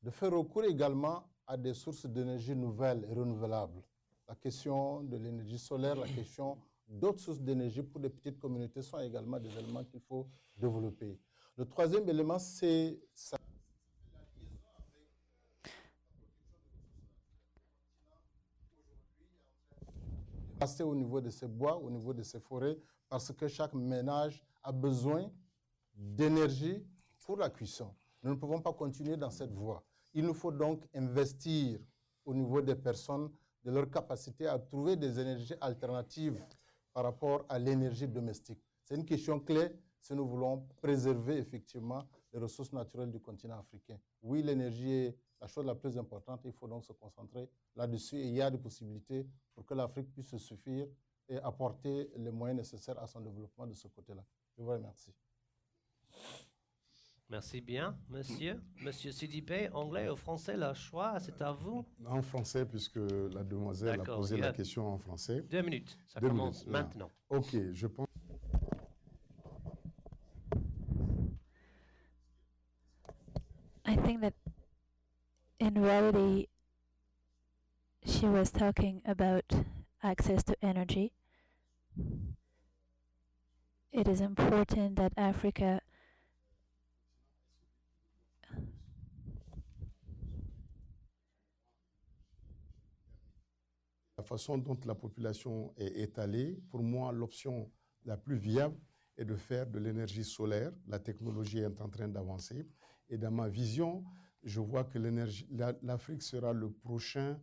de faire recours également à des sources d'énergie nouvelles et renouvelables. La question de l'énergie solaire, la question d'autres sources d'énergie pour des petites communautés sont également des éléments qu'il faut développer. Le troisième élément, c'est passer au niveau de ces bois, au niveau de ces forêts, parce que chaque ménage a besoin d'énergie pour la cuisson. Nous ne pouvons pas continuer dans cette voie. Il nous faut donc investir au niveau des personnes, de leur capacité à trouver des énergies alternatives par rapport à l'énergie domestique. C'est une question clé si nous voulons préserver effectivement les ressources naturelles du continent africain. Oui, l'énergie est la chose la plus importante, il faut donc se concentrer là-dessus et il y a des possibilités pour que l'Afrique puisse se suffire et apporter les moyens nécessaires à son développement de ce côté-là. Je vous remercie. Merci bien, monsieur. Monsieur Sidibé, anglais ou français, le choix, c'est à vous. En français, puisque la demoiselle a posé la question en français. 2 minutes, ça commence maintenant. OK, je pense. I think that in reality she was talking about access to energy. It is important that Africa La façon dont la population est étalée, pour moi, l'option la plus viable est de faire de l'énergie solaire. La technologie est en train d'avancer. Et dans ma vision, je vois que l'Afrique sera le prochain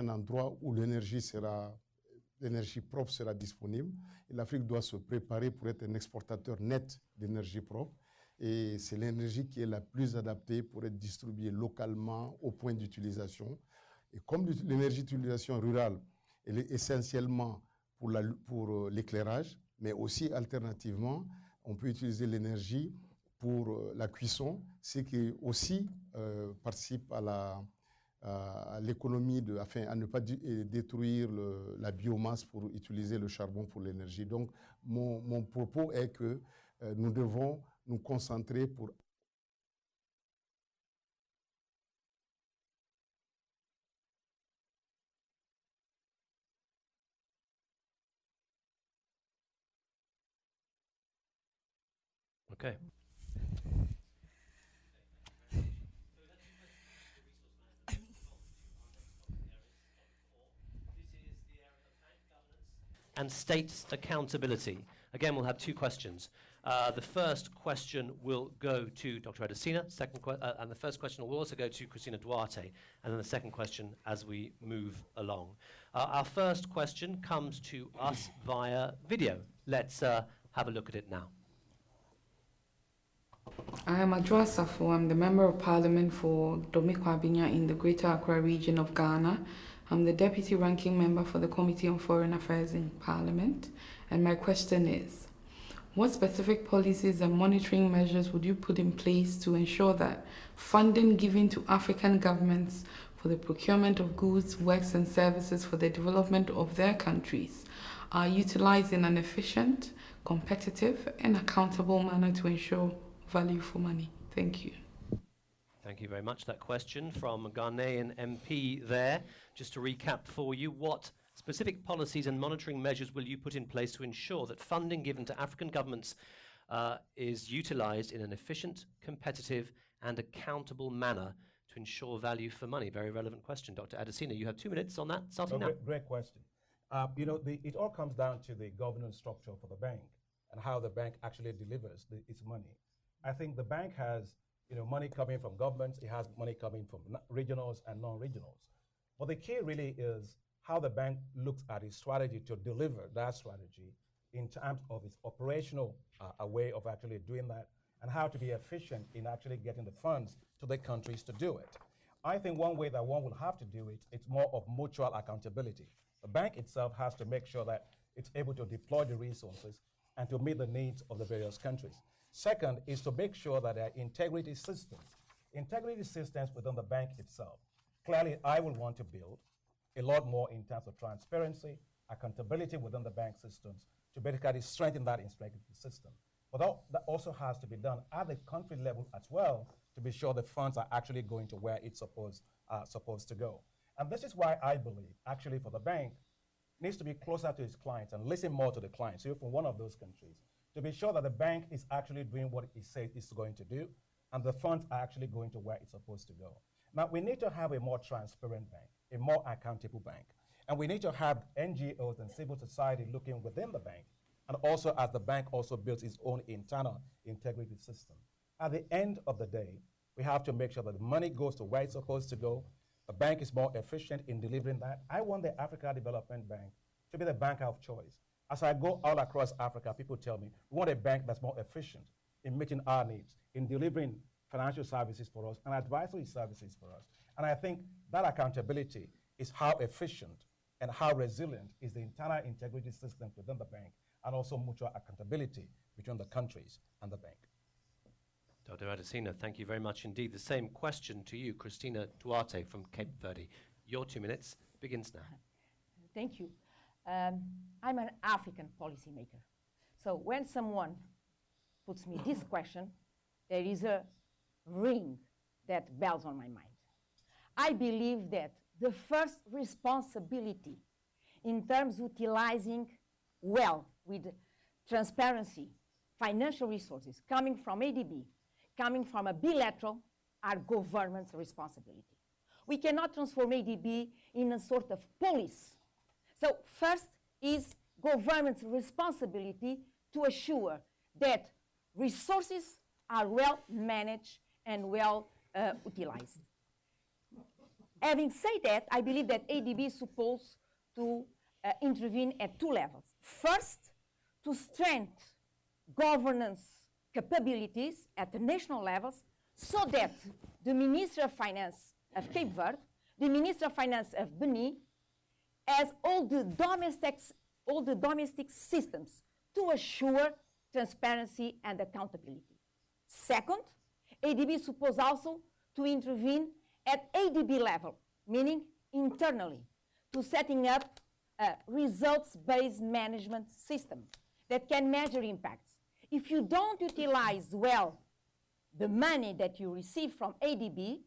endroit où l'énergie propre sera disponible. Et l'Afrique doit se préparer pour être un exportateur net d'énergie propre. Et c'est l'énergie qui est la plus adaptée pour être distribuée localement au point d'utilisation. Et comme l'énergie d'utilisation rurale, elle est essentiellement pour l'éclairage, mais aussi alternativement, on peut utiliser l'énergie pour la cuisson, ce qui aussi participe à l'économie, afin à ne pas détruire la biomasse pour utiliser le charbon pour l'énergie. Donc, mon propos est que nous devons nous concentrer pour Okay. And state accountability. Again, we'll have 2 questions. The first question will go to Dr. Adesina, and the first question will also go to Christina Duarte, and then the second question as we move along. Our first question comes to us via video. Let's have a look at it now. I am Adjoa Safo. I'm the Member of Parliament for Domikwa-Binya in the Greater Accra region of Ghana. I'm the Deputy Ranking Member for the Committee on Foreign Affairs in Parliament. And my question is, what specific policies and monitoring measures would you put in place to ensure that funding given to African governments for the procurement of goods, works and services for the development of their countries are utilized in an efficient, competitive and accountable manner to ensure value for money? Thank you. Thank you very much. That question from a Ghanaian MP there. Just to recap for you, what specific policies and monitoring measures will you put in place to ensure that funding given to African governments is utilized in an efficient, competitive and accountable manner to ensure value for money? Very relevant question. Dr. Adesina, you have 2 minutes on that, starting now. Great question. It all comes down to the governance structure for the bank and how the bank actually delivers its money. I think the bank has money coming from governments, it has money coming from regionals and non-regionals. But the key really is how the bank looks at its strategy to deliver that strategy in terms of its operational way of actually doing that, and how to be efficient in actually getting the funds to the countries to do it. I think one way that one will have to do it, it's more of mutual accountability. The bank itself has to make sure that it's able to deploy the resources and to meet the needs of the various countries. Second is to make sure that there are integrity systems within the bank itself. Clearly, I will want to build a lot more in terms of transparency, accountability within the bank systems to basically strengthen that integrity system. But that also has to be done at the country level as well to be sure the funds are actually going to where it's supposed to go. And this is why I believe, actually, for the bank, needs to be closer to its clients and listen more to the clients. So you're from one of those countries, to be sure that the bank is actually doing what it says it's going to do, and the funds are actually going to where it's supposed to go. Now, we need to have a more transparent bank, a more accountable bank. And we need to have NGOs and civil society looking within the bank, and also as the bank also builds its own internal integrity system. At the end of the day, we have to make sure that the money goes to where it's supposed to go. The bank is more efficient in delivering that. I want the Africa Development Bank to be the bank of choice. As I go all across Africa, people tell me, we want a bank that's more efficient in meeting our needs, in delivering financial services for us and advisory services for us. And I think that accountability is how efficient and how resilient is the internal integrity system within the bank, and also mutual accountability between the countries and the bank. Dr. Adesina, thank you very much indeed. The same question to you, Christina Duarte from Cape Verde. Your 2 minutes begins now. Thank you. I'm an African policymaker. So when someone puts me this question, there is a ring that bells on my mind. I believe that the first responsibility in terms of utilizing well with transparency, financial resources coming from ADB, coming from a bilateral, are government's responsibility. We cannot transform ADB in a sort of police. So first is government's responsibility to assure that resources are well managed and well utilized. Having said that, I believe that ADB is supposed to intervene at two levels. First, to strengthen governance capabilities at the national levels so that the Minister of Finance of Cape Verde, the Minister of Finance of Benin, has all the domestic systems to assure transparency and accountability. Second, ADB is supposed also to intervene at ADB level, meaning internally, to setting up a results-based management system that can measure impacts. If you don't utilize well the money that you receive from ADB,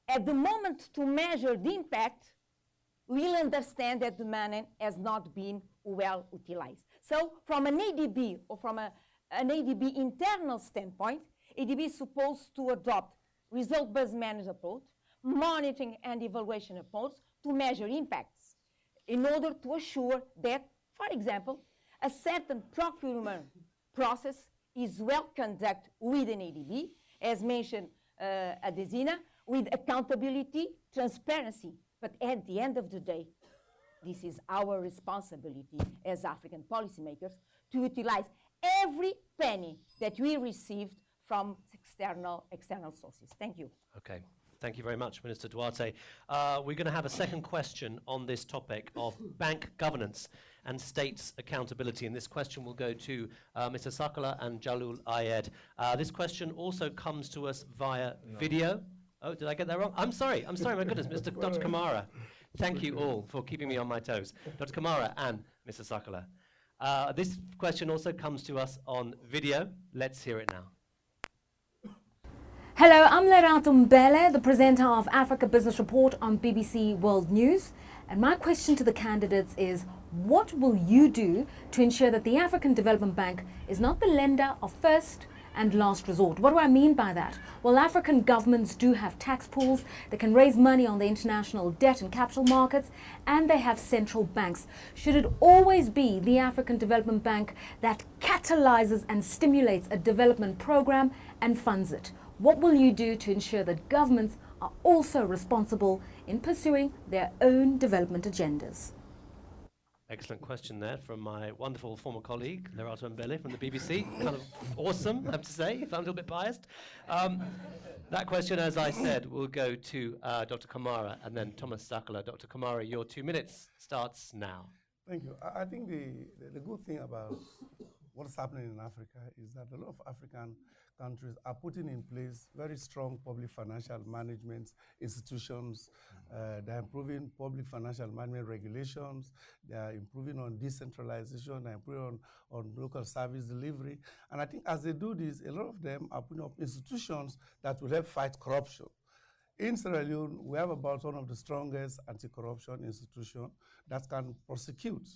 at the moment to measure the impact, we'll understand that the money has not been well utilized. So from an ADB or from an ADB internal standpoint, ADB is supposed to adopt result-based management approach, monitoring and evaluation approach to measure impacts in order to assure that, for example, a certain procurement process is well conducted within ADB, as mentioned Adesina, with accountability, transparency. But at the end of the day, this is our responsibility as African policymakers to utilize every penny that we received from external sources. Thank you. Okay. Thank you very much, Minister Duarte. We're going to have a second question on this topic of bank governance and states' accountability. And this question will go to Mr. Sakala and Jalul Ayed. This question also comes to us via video. Oh, did I get that wrong? I'm sorry, my goodness, Dr. Kamara. Thank you all for keeping me on my toes. Dr. Kamara and Mr. Sakala. This question also comes to us on video. Let's hear it now. Hello, I'm Lerato Mbele, the presenter of Africa Business Report on BBC World News. And my question to the candidates is, what will you do to ensure that the African Development Bank is not the lender of first and last resort? What do I mean by that? Well, African governments do have tax pools, they can raise money on the international debt and capital markets, and they have central banks. Should it always be the African Development Bank that catalyzes and stimulates a development program and funds it? What will you do to ensure that governments are also responsible in pursuing their own development agendas? Excellent question there from my wonderful former colleague, Lerato Mbele from the BBC. Kind of awesome, I have to say, if I'm a little bit biased. That question, as I said, will go to Dr. Kamara and then Thomas Sakala. Dr. Kamara, your 2 minutes starts now. Thank you. I think the good thing about what's happening in Africa is that a lot of African countries are putting in place very strong public financial management institutions. They're improving public financial management regulations. They are improving on decentralization. They're improving on local service delivery. And I think as they do this, a lot of them are putting up institutions that will help fight corruption. In Sierra Leone, we have about one of the strongest anti-corruption institutions that can prosecute,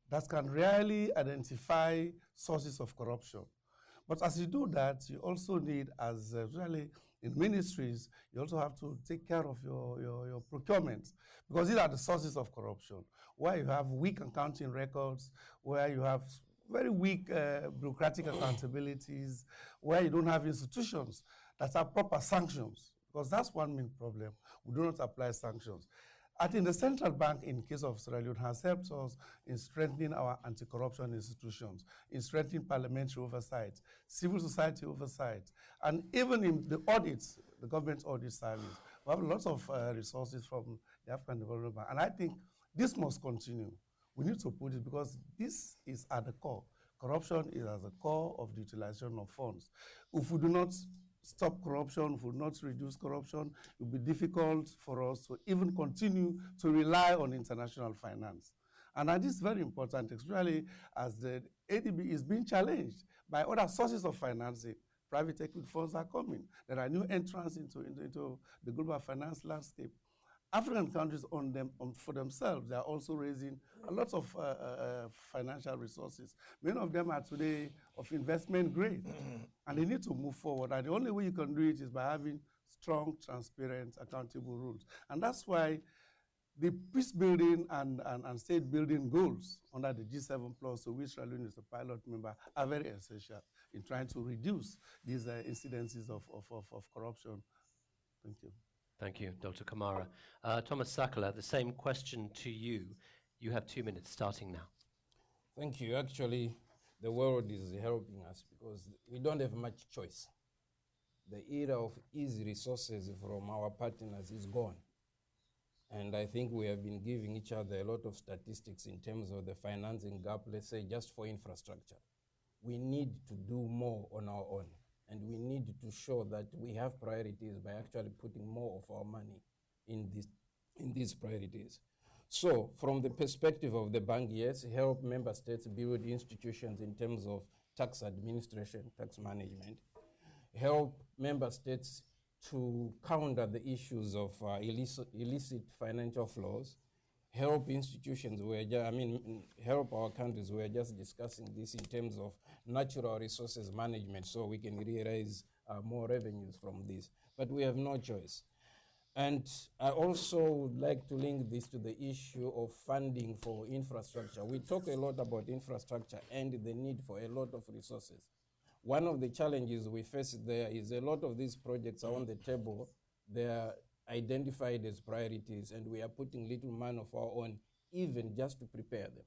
that can really identify sources of corruption. But as you do that, you also need, as really in ministries, you also have to take care of your procurement, because these are the sources of corruption, where you have weak accounting records, where you have very weak bureaucratic accountabilities, where you don't have institutions that have proper sanctions, because that's one main problem. We do not apply sanctions. I think the central bank, in case of Sierra Leone, has helped us in strengthening our anti-corruption institutions, in strengthening parliamentary oversight, civil society oversight, and even in the audits, the government audit service. We have lots of resources from the African Development Bank, and I think this must continue. We need to put it, because this is at the core. Corruption is at the core of the utilization of funds. If we do not stop corruption, if we do not reduce corruption, it will be difficult for us to even continue to rely on international finance. And that is very important, especially as the ADB is being challenged by other sources of financing. Private equity funds are coming. There are new entrants into the global finance landscape. African countries for themselves, they are also raising a lot of financial resources. Many of them are today of investment grade, and they need to move forward. And the only way you can do it is by having strong, transparent, accountable rules. And that's why the peace building and state building goals under the G7 Plus, to which Sierra Leone is a pilot member, are very essential in trying to reduce these incidences of corruption. Thank you. Thank you, Dr. Kamara. Thomas Sakala, the same question to you. You have 2 minutes starting now. Thank you. Actually, the world is helping us because we don't have much choice. The era of easy resources from our partners is gone. And I think we have been giving each other a lot of statistics in terms of the financing gap, let's say just for infrastructure. We need to do more on our own. And we need to show that we have priorities by actually putting more of our money in these priorities. So from the perspective of the bank, yes, help member states build institutions in terms of tax administration, tax management, help member states to counter the issues of illicit financial flows, help institutions, help our countries. We're just discussing this in terms of natural resources management so we can realize more revenues from this. But we have no choice. And I also would like to link this to the issue of funding for infrastructure. We talk a lot about infrastructure and the need for a lot of resources. One of the challenges we face there is a lot of these projects are on the table. They are identified as priorities, and we are putting little money of our own, even just to prepare them.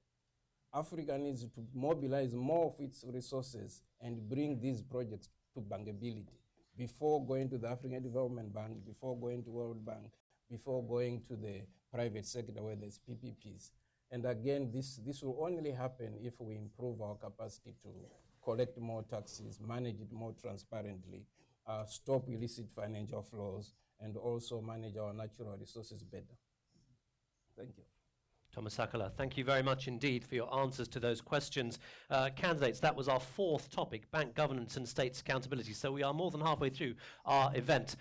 Africa needs to mobilize more of its resources and bring these projects to bankability before going to the African Development Bank, before going to World Bank, before going to the private sector where there's PPPs. And again, this will only happen if we improve our capacity to collect more taxes, manage it more transparently, stop illicit financial flows, and also manage our natural resources better. Thank you. Thomas Sakala, thank you very much indeed for your answers to those questions. Candidates, that was our fourth topic, bank governance and states accountability. So we are more than halfway through our event.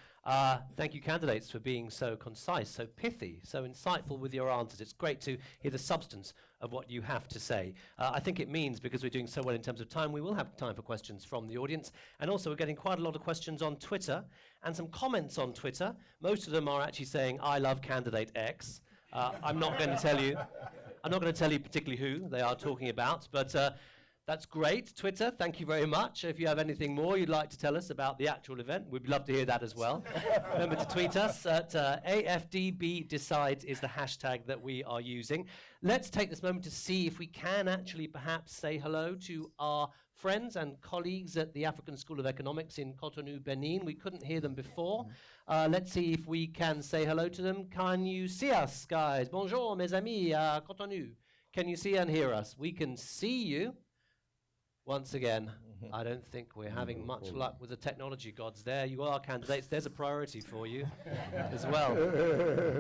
Thank you, candidates, for being so concise, so pithy, so insightful with your answers. It's great to hear the substance of what you have to say. I think it means, because we're doing so well in terms of time, we will have time for questions from the audience. And also we're getting quite a lot of questions on Twitter and some comments on Twitter. Most of them are actually saying, I love candidate X. I'm not going to tell you. I'm not going to tell you particularly who they are talking about, but That's great. Twitter, thank you very much. If you have anything more you'd like to tell us about the actual event, we'd love to hear that as well. Remember to tweet us at AFDBDecides is the hashtag that we are using. Let's take this moment to see if we can actually perhaps say hello to our friends and colleagues at the African School of Economics in Cotonou, Benin. We couldn't hear them before. Let's see if we can say hello to them. Can you see us, guys? Bonjour, mes amis, à Cotonou. Can you see and hear us? We can see you. Once again, I don't think we're having much luck with the technology gods. There you are, candidates. There's a priority for you as well.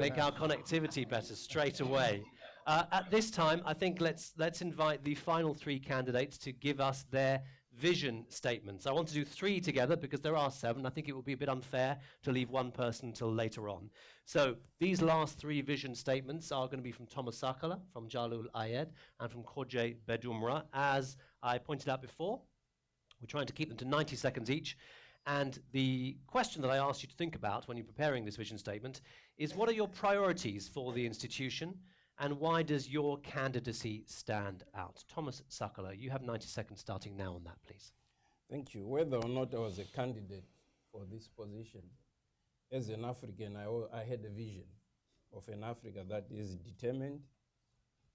Make our connectivity better straight away. At this time, I think let's invite the final three candidates to give us their vision statements. I want to do three together because there are 7. I think it would be a bit unfair to leave one person until later on. So these last 3 vision statements are going to be from Thomas Sakala, from Jalul Ayed, and from Kodje Bedumra. As I pointed out before, we're trying to keep them to 90 seconds each. And the question that I asked you to think about when you're preparing this vision statement is, what are your priorities for the institution? And why does your candidacy stand out? Thomas Sakala, you have 90 seconds starting now on that, please. Thank you. Whether or not I was a candidate for this position, as an African, I had a vision of an Africa that is determined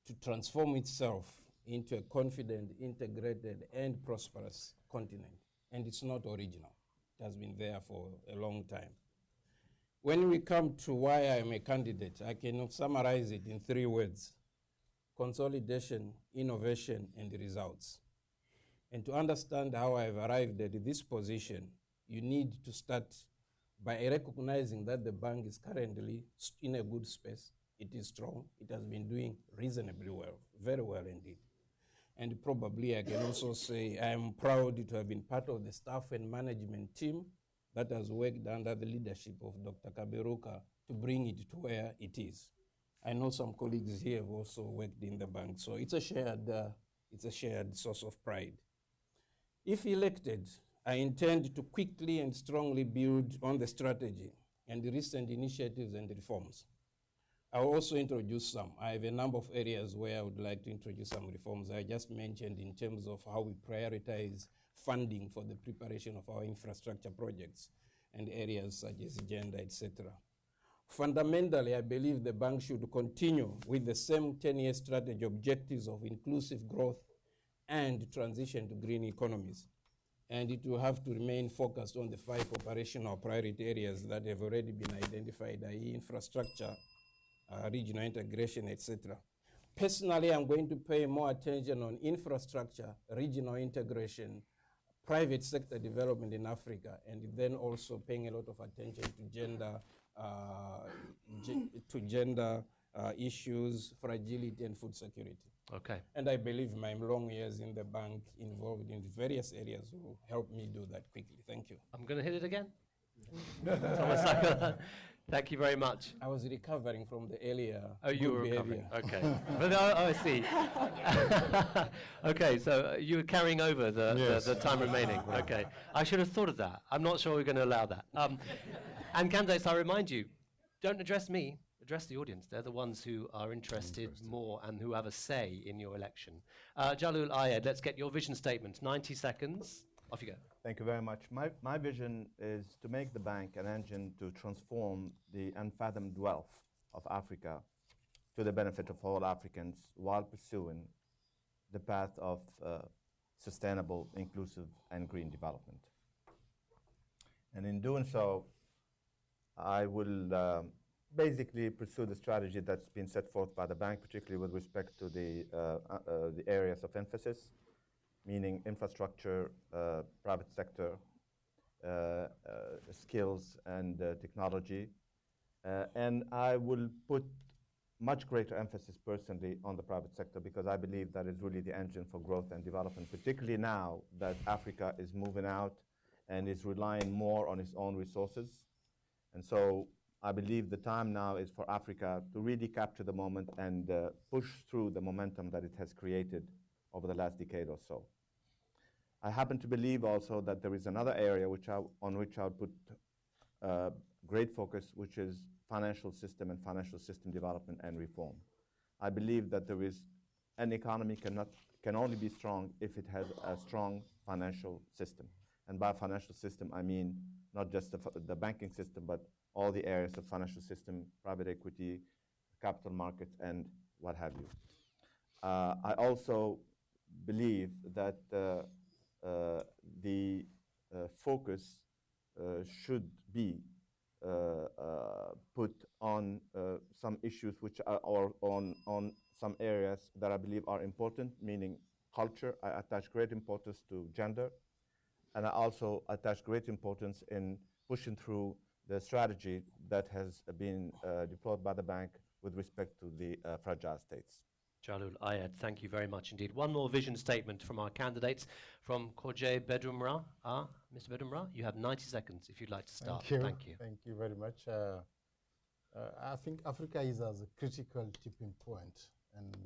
to transform itself into a confident, integrated, and prosperous continent. And it's not original. It has been there for a long time. When we come to why I'm a candidate, I can summarize it in 3 words: consolidation, innovation, and results. And to understand how I've arrived at this position, you need to start by recognizing that the bank is currently in a good space. It is strong. It has been doing reasonably well, very well indeed. And probably I can also say I am proud to have been part of the staff and management team that has worked under the leadership of Dr. Kaberuka to bring it to where it is. I know some colleagues here have also worked in the bank, so it's a shared source of pride. If elected, I intend to quickly and strongly build on the strategy and the recent initiatives and reforms. I will also introduce some. I have a number of areas where I would like to introduce some reforms. I just mentioned in terms of how we prioritize funding for the preparation of our infrastructure projects and areas such as gender, etc. Fundamentally, I believe the bank should continue with the same 10-year strategy objectives of inclusive growth and transition to green economies. And it will have to remain focused on the 5 operational priority areas that have already been identified, i.e. infrastructure, regional integration, etc. Personally, I'm going to pay more attention on infrastructure, regional integration, private sector development in Africa, and then also paying a lot of attention to gender issues, fragility, and food security. Okay. And I believe my long years in the bank involved in various areas will help me do that quickly. Thank you. I'm going to hit it again. Thomas Sakala, thank you very much. I was recovering from the earlier. Oh, you were recovering. Okay. But, I see. Okay, so you were carrying over the time remaining. Okay. I should have thought of that. I'm not sure we're going to allow that. And candidates, I remind you, don't address me. Address the audience. They're the ones who are interested more and who have a say in your election. Jalul Ayed, let's get your vision statement. 90 seconds. Off you go. Thank you very much. My vision is to make the bank an engine to transform the unfathomed wealth of Africa to the benefit of all Africans while pursuing the path of sustainable, inclusive, and green development. And in doing so, I will basically pursue the strategy that's been set forth by the bank, particularly with respect to the areas of emphasis, meaning infrastructure, private sector, skills, and technology. And I will put much greater emphasis personally on the private sector because I believe that is really the engine for growth and development, particularly now that Africa is moving out and is relying more on its own resources. And so I believe the time now is for Africa to really capture the moment and push through the momentum that it has created over the last decade or so. I happen to believe also that there is another area on which I'll put great focus, which is financial system and financial system development and reform. I believe that there is an economy can only be strong if it has a strong financial system. And by financial system, I mean not just the banking system, but all the areas of financial system, private equity, capital markets, and what have you. I also believe that the focus should be put on some issues which are on some areas that I believe are important, meaning culture. I attach great importance to gender, and I also attach great importance in pushing through the strategy that has been deployed by the bank with respect to the fragile states. Jalul Ayed, thank you very much indeed. One more vision statement from our candidates. From Koje Bedumra. Mr. Bedumra, you have 90 seconds if you'd like to start. Thank you. Thank you very much. I think Africa is as a critical tipping point, and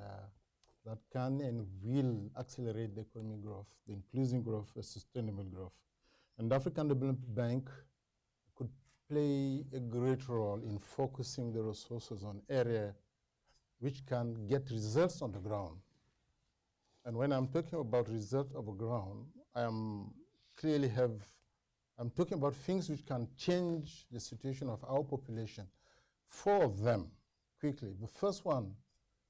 that can and will accelerate the economic growth, the inclusive growth, the sustainable growth. And the African Development Bank could play a great role in focusing the resources on areas which can get results on the ground. And when I'm talking about results on the ground, I'm talking about things which can change the situation of our population. 4 of them, quickly. The first one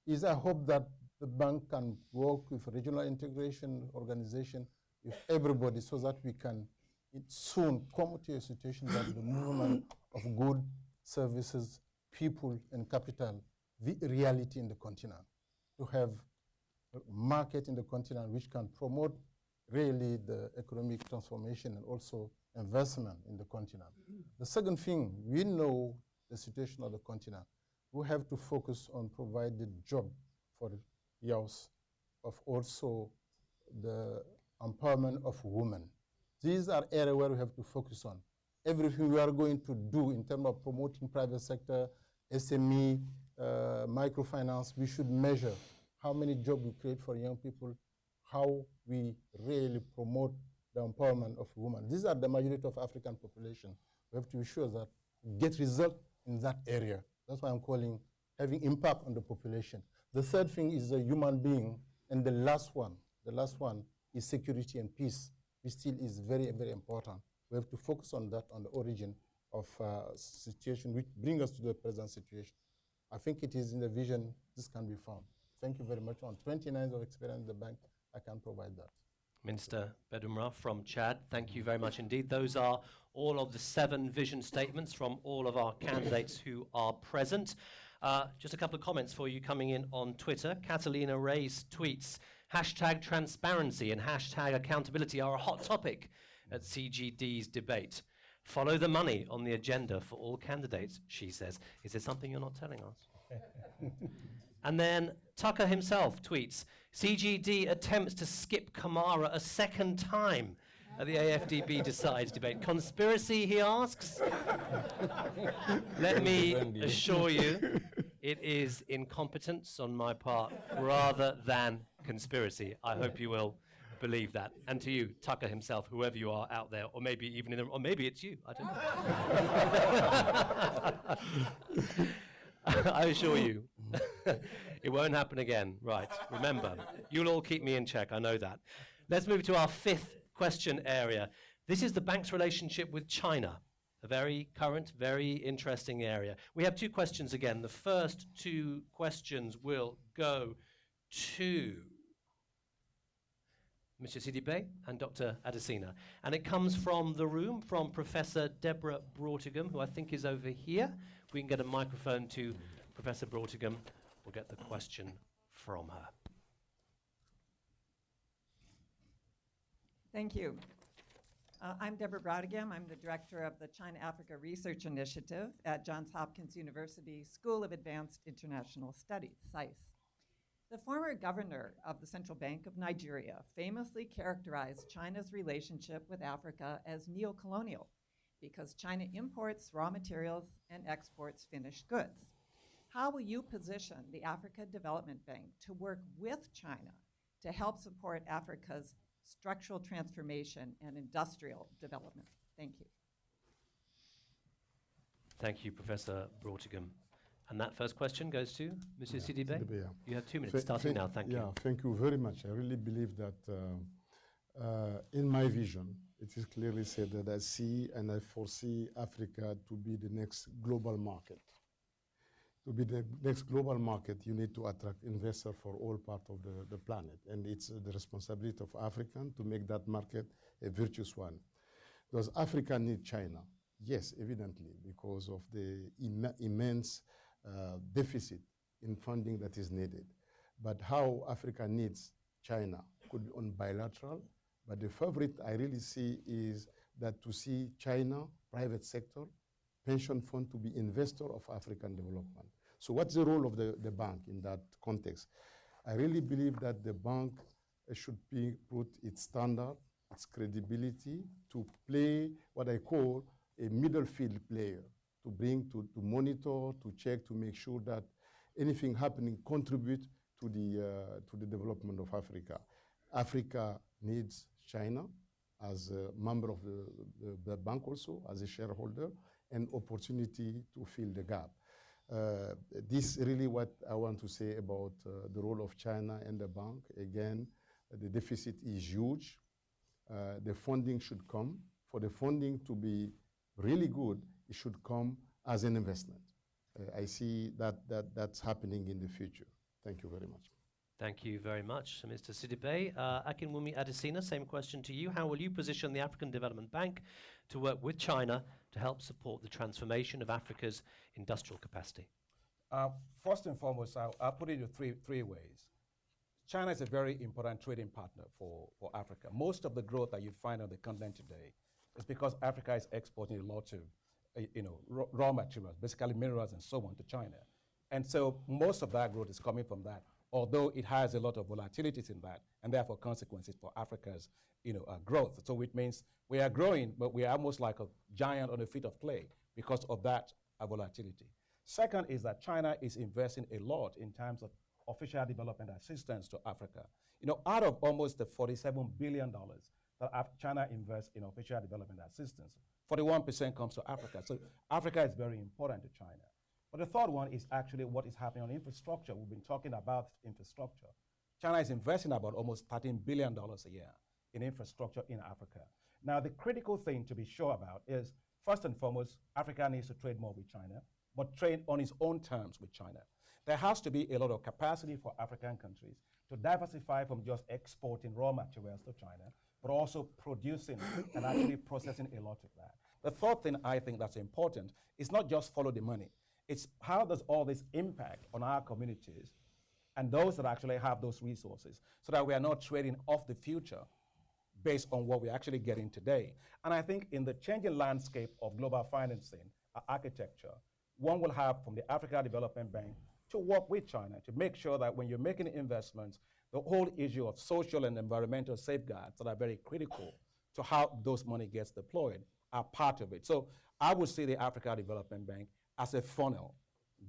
is I hope that the bank can work with regional integration organization, with everybody, so that we can soon come to a situation that the movement of goods, services, people, and capital, the reality in the continent, to have a market in the continent which can promote really the economic transformation and also investment in the continent. The second thing, we know the situation of the continent. We have to focus on providing job for youth, of also the empowerment of women. These are areas where we have to focus on. Everything we are going to do in terms of promoting private sector, SME, microfinance, we should measure how many jobs we create for young people, how we really promote the empowerment of women. These are the majority of African population. We have to be sure that we get results in that area. That's why I'm calling having impact on the population. The third thing is the human being, and the last one is security and peace, which still is very, very important. We have to focus on that, on the origin of situation which brings us to the present situation. I think it is in the vision this can be found. Thank you very much. On 29 years of experience in the bank, I can provide that. Minister Bedumra from Chad, thank you very much indeed. Those are all of the 7 vision statements from all of our candidates who are present. Just a couple of comments for you coming in on Twitter. Catalina Reyes tweets, #transparency and #accountability are a hot topic at CGD's debate. Follow the money on the agenda for all candidates, she says. Is there something you're not telling us? And then Tucker himself tweets, CGD attempts to skip Kamara a second time at the AFDB Decides debate. Conspiracy, he asks? Let me assure you, it is incompetence on my part rather than conspiracy. I hope you will believe that. And to you, Tucker himself, whoever you are out there, or maybe even in the, or maybe it's you, I don't know. I assure you, it won't happen again. Right, remember, you'll all keep me in check, I know that. Let's move to our 5th question area. This is the bank's relationship with China, a very current, very interesting area. We have 2 questions again. The first 2 questions will go to Mr. Sidibe and Dr. Adesina. And it comes from the room, from Professor Deborah Broughtigam, who I think is over here. If we can get a microphone to Professor Broughtigam, we'll get the question from her. Thank you. I'm Deborah Broughtigam. I'm the director of the China-Africa Research Initiative at Johns Hopkins University School of Advanced International Studies, SAIS. The former governor of the Central Bank of Nigeria famously characterized China's relationship with Africa as neo-colonial because China imports raw materials and exports finished goods. How will you position the Africa Development Bank to work with China to help support Africa's structural transformation and industrial development? Thank you. Thank you, Professor Broughtigam. And that first question goes to Monsieur Sidibé. Sidibé, yeah. You have 2 minutes starting now. Thank you. Yeah, thank you very much. I really believe that in my vision, it is clearly said that I see and I foresee Africa to be the next global market. To be the next global market, you need to attract investors for all parts of the planet. And it's the responsibility of Africans to make that market a virtuous one. Does Africa need China? Yes, evidently, because of the immense deficit in funding that is needed. But how Africa needs China could be on bilateral. But the favorite I really see is that to see China, private sector, pension fund to be investor of African development. So what's the role of the bank in that context? I really believe that the bank should put its standard, its credibility to play what I call a middle field player, to bring, to monitor, to check, to make sure that anything happening contribute to the development of Africa. Africa needs China as a member of the bank also, as a shareholder, and opportunity to fill the gap. This is really what I want to say about the role of China and the bank. Again, the deficit is huge. The funding should come. For the funding to be really good, it should come as an investment. I see that's happening in the future. Thank you very much. Thank you very much, Mr. Sidibé. Akinwumi Adesina, same question to you. How will you position the African Development Bank to work with China to help support the transformation of Africa's industrial capacity? First and foremost, I'll put it in three ways. China is a very important trading partner for Africa. Most of the growth that you find on the continent today is because Africa is exporting a lot of raw materials, basically minerals and so on, to China. And so most of that growth is coming from that, although it has a lot of volatilities in that, and therefore consequences for Africa's growth. So it means we are growing, but we are almost like a giant on a feet of clay because of that volatility. Second is that China is investing a lot in terms of official development assistance to Africa. Out of almost the $47 billion that China invests in official development assistance, 41% comes to Africa. So Africa is very important to China. But the third one is actually what is happening on infrastructure. We've been talking about infrastructure. China is investing about almost $13 billion a year in infrastructure in Africa. Now, the critical thing to be sure about is, first and foremost, Africa needs to trade more with China, but trade on its own terms with China. There has to be a lot of capacity for African countries to diversify from just exporting raw materials to China, but also producing and actually processing a lot of that. The third thing I think that's important is not just follow the money. It's how does all this impact on our communities and those that actually have those resources, so that we are not trading off the future based on what we're actually getting today. And I think in the changing landscape of global financing architecture, one will have from the Africa Development Bank to work with China to make sure that when you're making investments, the whole issue of social and environmental safeguards that are very critical to how those money gets deployed are part of it. So I would see the Africa Development Bank as a funnel,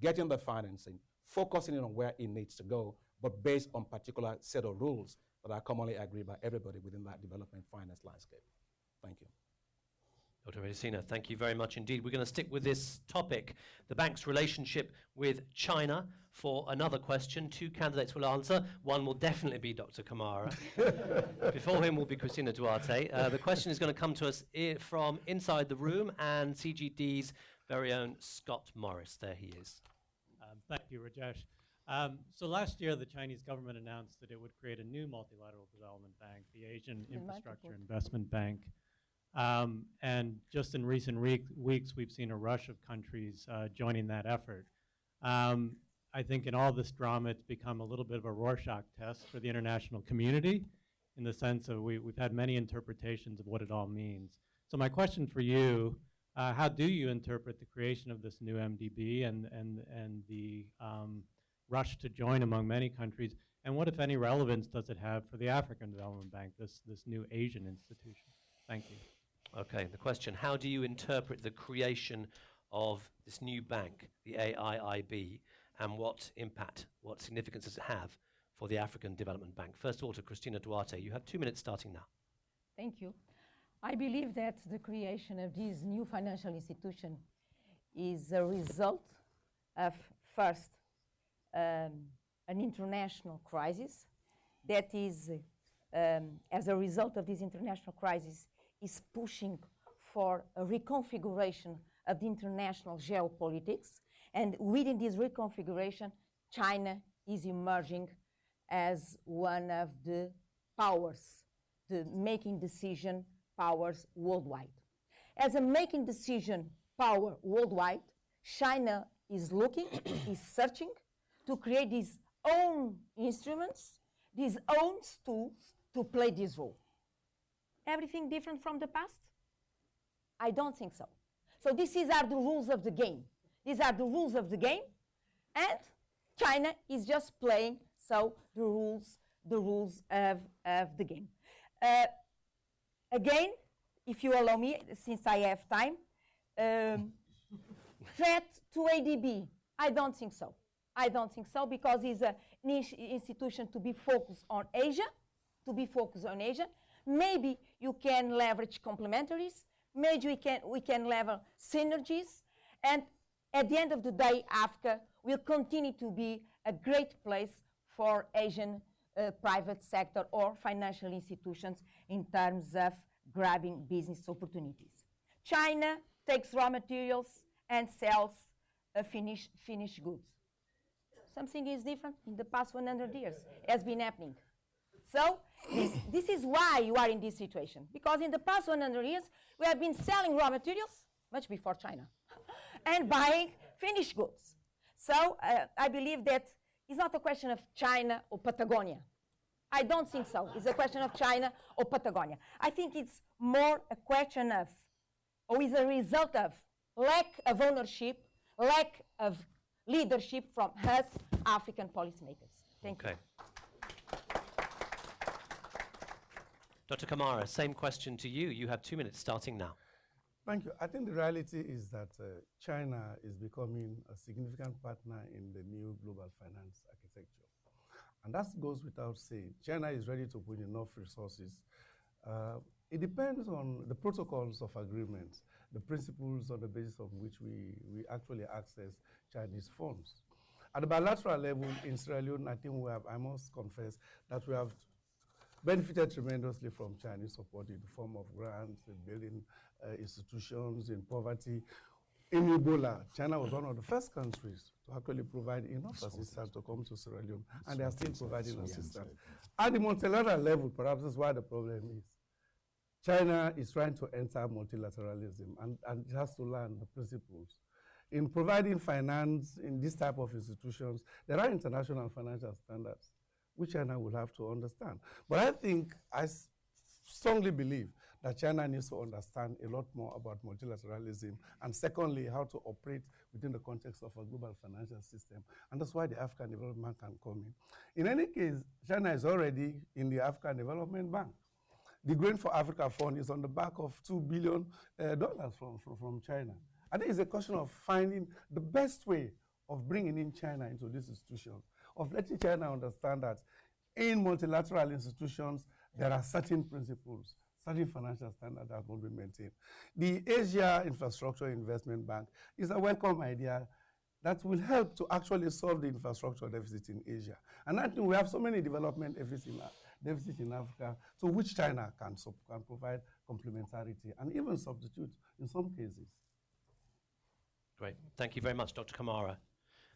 getting the financing, focusing on where it needs to go, but based on particular set of rules that are commonly agreed by everybody within that development finance landscape. Thank you. Dr. Adesina, thank you very much indeed. We're going to stick with this topic, the bank's relationship with China, for another question. Two candidates will answer. One will definitely be Dr. Kamara. Before him will be Christina Duarte. The question is going to come to us from inside the room, and CGD's very own Scott Morris. There he is. Thank you, Rajesh. So last year, the Chinese government announced that it would create a new multilateral development bank, the Asian Infrastructure Investment Bank. And just in recent weeks, we've seen a rush of countries joining that effort. I think in all this drama, it's become a little bit of a Rorschach test for the international community, in the sense of we've had many interpretations of what it all means. So my question for you, how do you interpret the creation of this new MDB and the rush to join among many countries? And what, if any, relevance does it have for the African Development Bank, this new Asian institution? Thank you. Okay, the question, how do you interpret the creation of this new bank, the AIIB, and what impact, what significance does it have for the African Development Bank? First of all, to Christina Duarte. You have 2 minutes starting now. Thank you. I believe that the creation of this new financial institution is a result of first, an international crisis that is, as a result of this international crisis, is pushing for a reconfiguration of the international geopolitics. And within this reconfiguration, China is emerging as one of the powers, the making decision powers worldwide. As a making decision power worldwide, China is looking, is searching to create these own instruments, these own tools to play this role. Everything different from the past? I don't think so. So these are the rules of the game. These are the rules of the game, and China is just playing so the rules of the game. Again, if you allow me, since I have time, threat to ADB, I don't think so. I don't think so, because it's an institution to be focused on Asia, Maybe you can leverage complementaries, maybe we can leverage synergies, and at the end of the day, Africa will continue to be a great place for Asian private sector or financial institutions in terms of grabbing business opportunities. China takes raw materials and sells finished goods. Something is different in the past 100 years, has been happening. So this is why you are in this situation, because in the past 100 years, we have been selling raw materials, much before China, and buying finished goods. So I believe that it's not a question of China or Patagonia. I don't think so. It's a question of China or Patagonia. I think it's more a question of, or is a result of, lack of ownership, lack of leadership from us, African policymakers. Thank you. Dr. Kamara, same question to you. You have 2 minutes starting now. Thank you. I think the reality is that China is becoming a significant partner in the new global finance architecture. And that goes without saying. China is ready to put enough resources. It depends on the protocols of agreements, the principles on the basis of which we actually access Chinese funds. At the bilateral level in Sierra Leone, I think I must confess that we have benefited tremendously from Chinese support in the form of grants, in building institutions, in poverty. In Ebola, China was one of the first countries to actually provide enough assistance to come to Sierra Leone, and they are still providing assistance. At the multilateral level, perhaps that's why the problem is. China is trying to enter multilateralism, and it has to learn the principles. In providing finance in this type of institutions, there are international financial standards, which China will have to understand. But I strongly believe that China needs to understand a lot more about multilateralism, and secondly, how to operate within the context of a global financial system. And that's why the African Development Bank can come in. In any case, China is already in the African Development Bank. The Grain for Africa Fund is on the back of $2 billion from China. I think it's a question of finding the best way of bringing in China into this institution, of letting China understand that in multilateral institutions, there are certain principles, certain financial standards that will be maintained. The Asia Infrastructure Investment Bank is a welcome idea that will help to actually solve the infrastructure deficit in Asia. And I think we have so many development deficits in Africa, to which China can provide complementarity and even substitute in some cases. Great. Thank you very much, Dr. Kamara.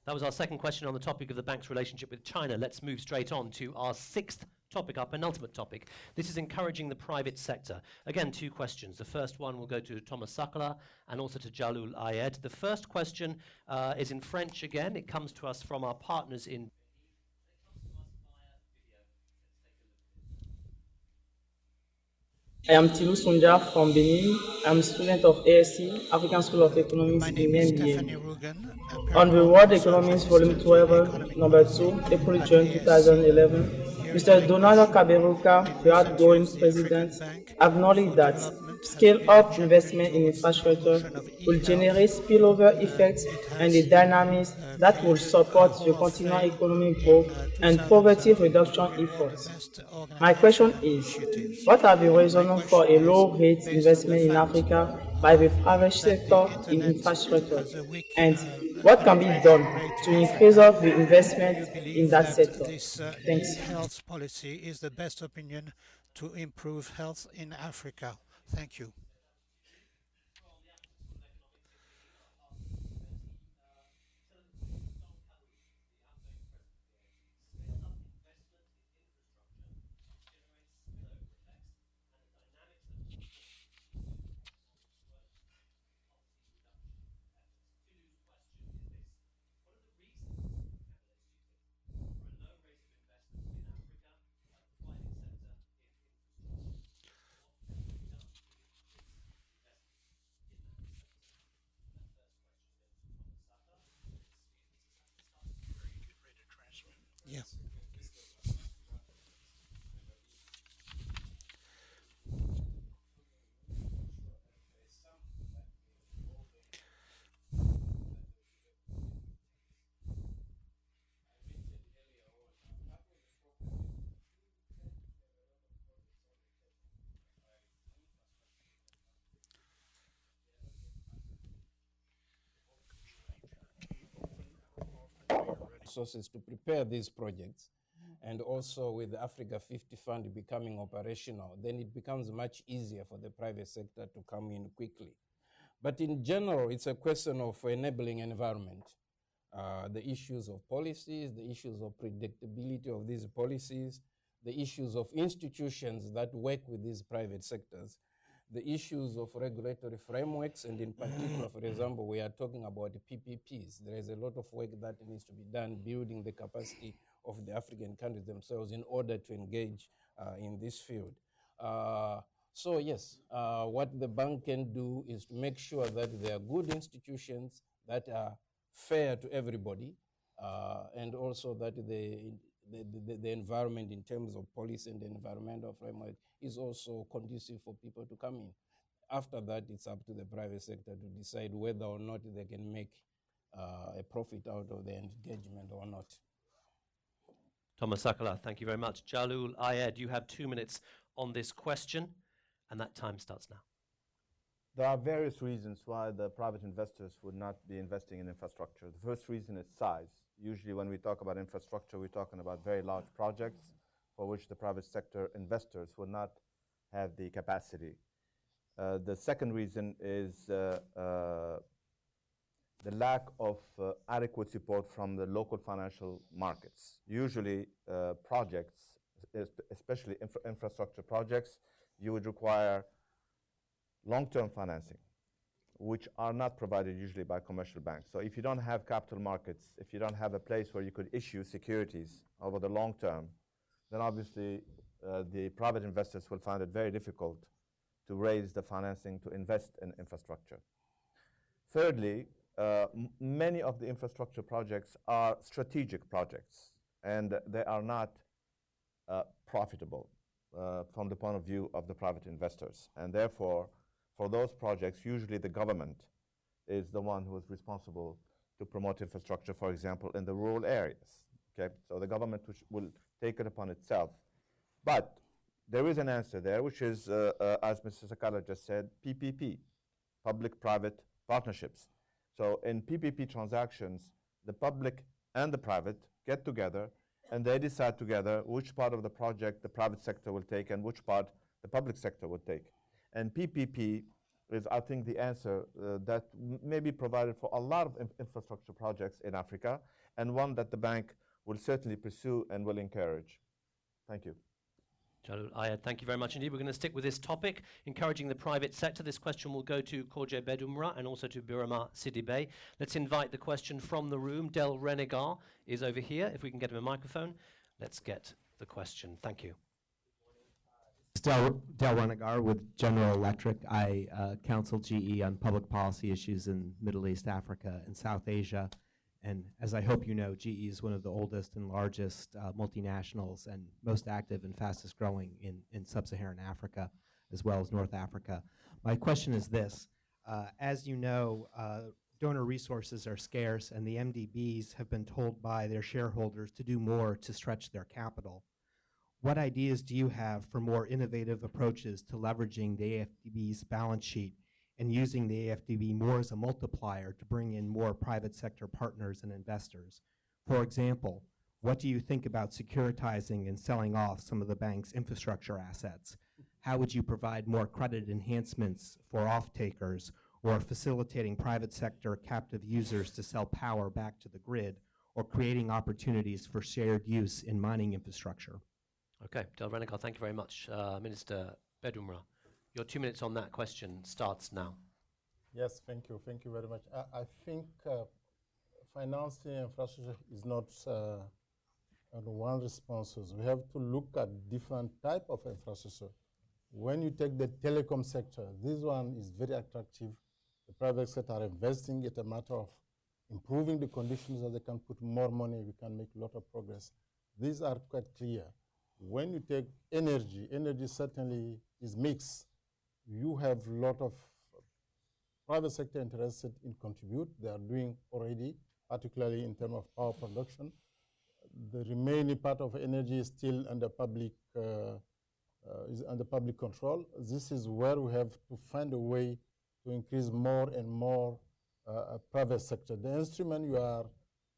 That was our second question on the topic of the bank's relationship with China. Let's move straight on to our sixth topic, our penultimate topic. This is encouraging the private sector. Again, 2 questions. The first one will go to Thomas Sakala and also to Jalul Ayed. The first question is in French again. It comes to us from our partners in... I am Tilou Sunja from Benin. I'm a student of ASC, African School of Economics in MBA. On the World Economics Volume 12, Number 2, April June 2011, Mr. Donald Kaberuka, the outgoing president, acknowledged that scale-up investment in infrastructure will generate spillover effects and the dynamics that will support the continual economic growth and poverty reduction efforts. My question is, what are the reasons for a low-rate investment in Africa by the private sector in infrastructure? And what can be done to increase of the investment in that sector? This Thanks. new health policy is the best opinion to improve health in Africa. Thank you. Yeah. Resources to prepare these projects, and also with the Africa 50 Fund becoming operational, then it becomes much easier for the private sector to come in quickly. But in general, it's a question of enabling environment. The issues of policies, the issues of predictability of these policies, the issues of institutions that work with these private sectors, the issues of regulatory frameworks, and in particular, for example, we are talking about the PPPs. There is a lot of work that needs to be done building the capacity of the African countries themselves in order to engage in this field. So yes, what the bank can do is to make sure that there are good institutions that are fair to everybody, and also that the environment in terms of policy and the environmental framework is also conducive for people to come in. After that, it's up to the private sector to decide whether or not they can make a profit out of the engagement or not. Thomas Sakala, thank you very much. Jalul Ayed, you have 2 minutes on this question, and that time starts now. There are various reasons why the private investors would not be investing in infrastructure. The first reason is size. Usually when we talk about infrastructure, we're talking about very large projects for which the private sector investors would not have the capacity. The second reason is the lack of adequate support from the local financial markets. Usually projects, especially infrastructure projects, you would require long-term financing, which are not provided usually by commercial banks. So if you don't have capital markets, if you don't have a place where you could issue securities over the long term, then obviously the private investors will find it very difficult to raise the financing to invest in infrastructure. Thirdly, many of the infrastructure projects are strategic projects, and they are not profitable from the point of view of the private investors. And therefore, for those projects, usually the government is the one who is responsible to promote infrastructure, for example, in the rural areas. Okay? So the government will take it upon itself. But there is an answer there, which is, as Mr. Sakala just said, PPP, public-private partnerships. So in PPP transactions, the public and the private get together and they decide together which part of the project the private sector will take and which part the public sector will take. And PPP is, I think, the answer that may be provided for a lot of infrastructure projects in Africa, and one that the bank will certainly pursue and will encourage. Thank you. Jalul Ayed, thank you very much indeed. We're going to stick with this topic, encouraging the private sector. This question will go to Korje Bedumra and also to Birama Sidibe. Let's invite the question from the room. Del Renegar is over here. If we can get him a microphone, let's get the question. Thank you. Del Renegar with General Electric. I counsel GE on public policy issues in Middle East, Africa, and South Asia. And as I hope you know, GE is one of the oldest and largest multinationals and most active and fastest growing in sub-Saharan Africa, as well as North Africa. My question is this. As you know, donor resources are scarce, and the MDBs have been told by their shareholders to do more to stretch their capital. What ideas do you have for more innovative approaches to leveraging the AFDB's balance sheet and using the AFDB more as a multiplier to bring in more private sector partners and investors? For example, what do you think about securitizing and selling off some of the bank's infrastructure assets? How would you provide more credit enhancements for off-takers or facilitating private sector captive users to sell power back to the grid or creating opportunities for shared use in mining infrastructure? Okay, Del Renegar, thank you very much. Minister Bedumra, your 2 minutes on that question starts now. Yes, thank you. Thank you very much. I think financing infrastructure is not one response. We have to look at different type of infrastructure. When you take the telecom sector, this one is very attractive. The private sector are investing. It's a matter of improving the conditions so they can put more money. We can make a lot of progress. These are quite clear. When you take energy, energy certainly is mixed. You have a lot of private sector interested in contribute. They are doing already, particularly in terms of power production. The remaining part of energy is still under public control. This is where we have to find a way to increase more and more private sector. The instruments you are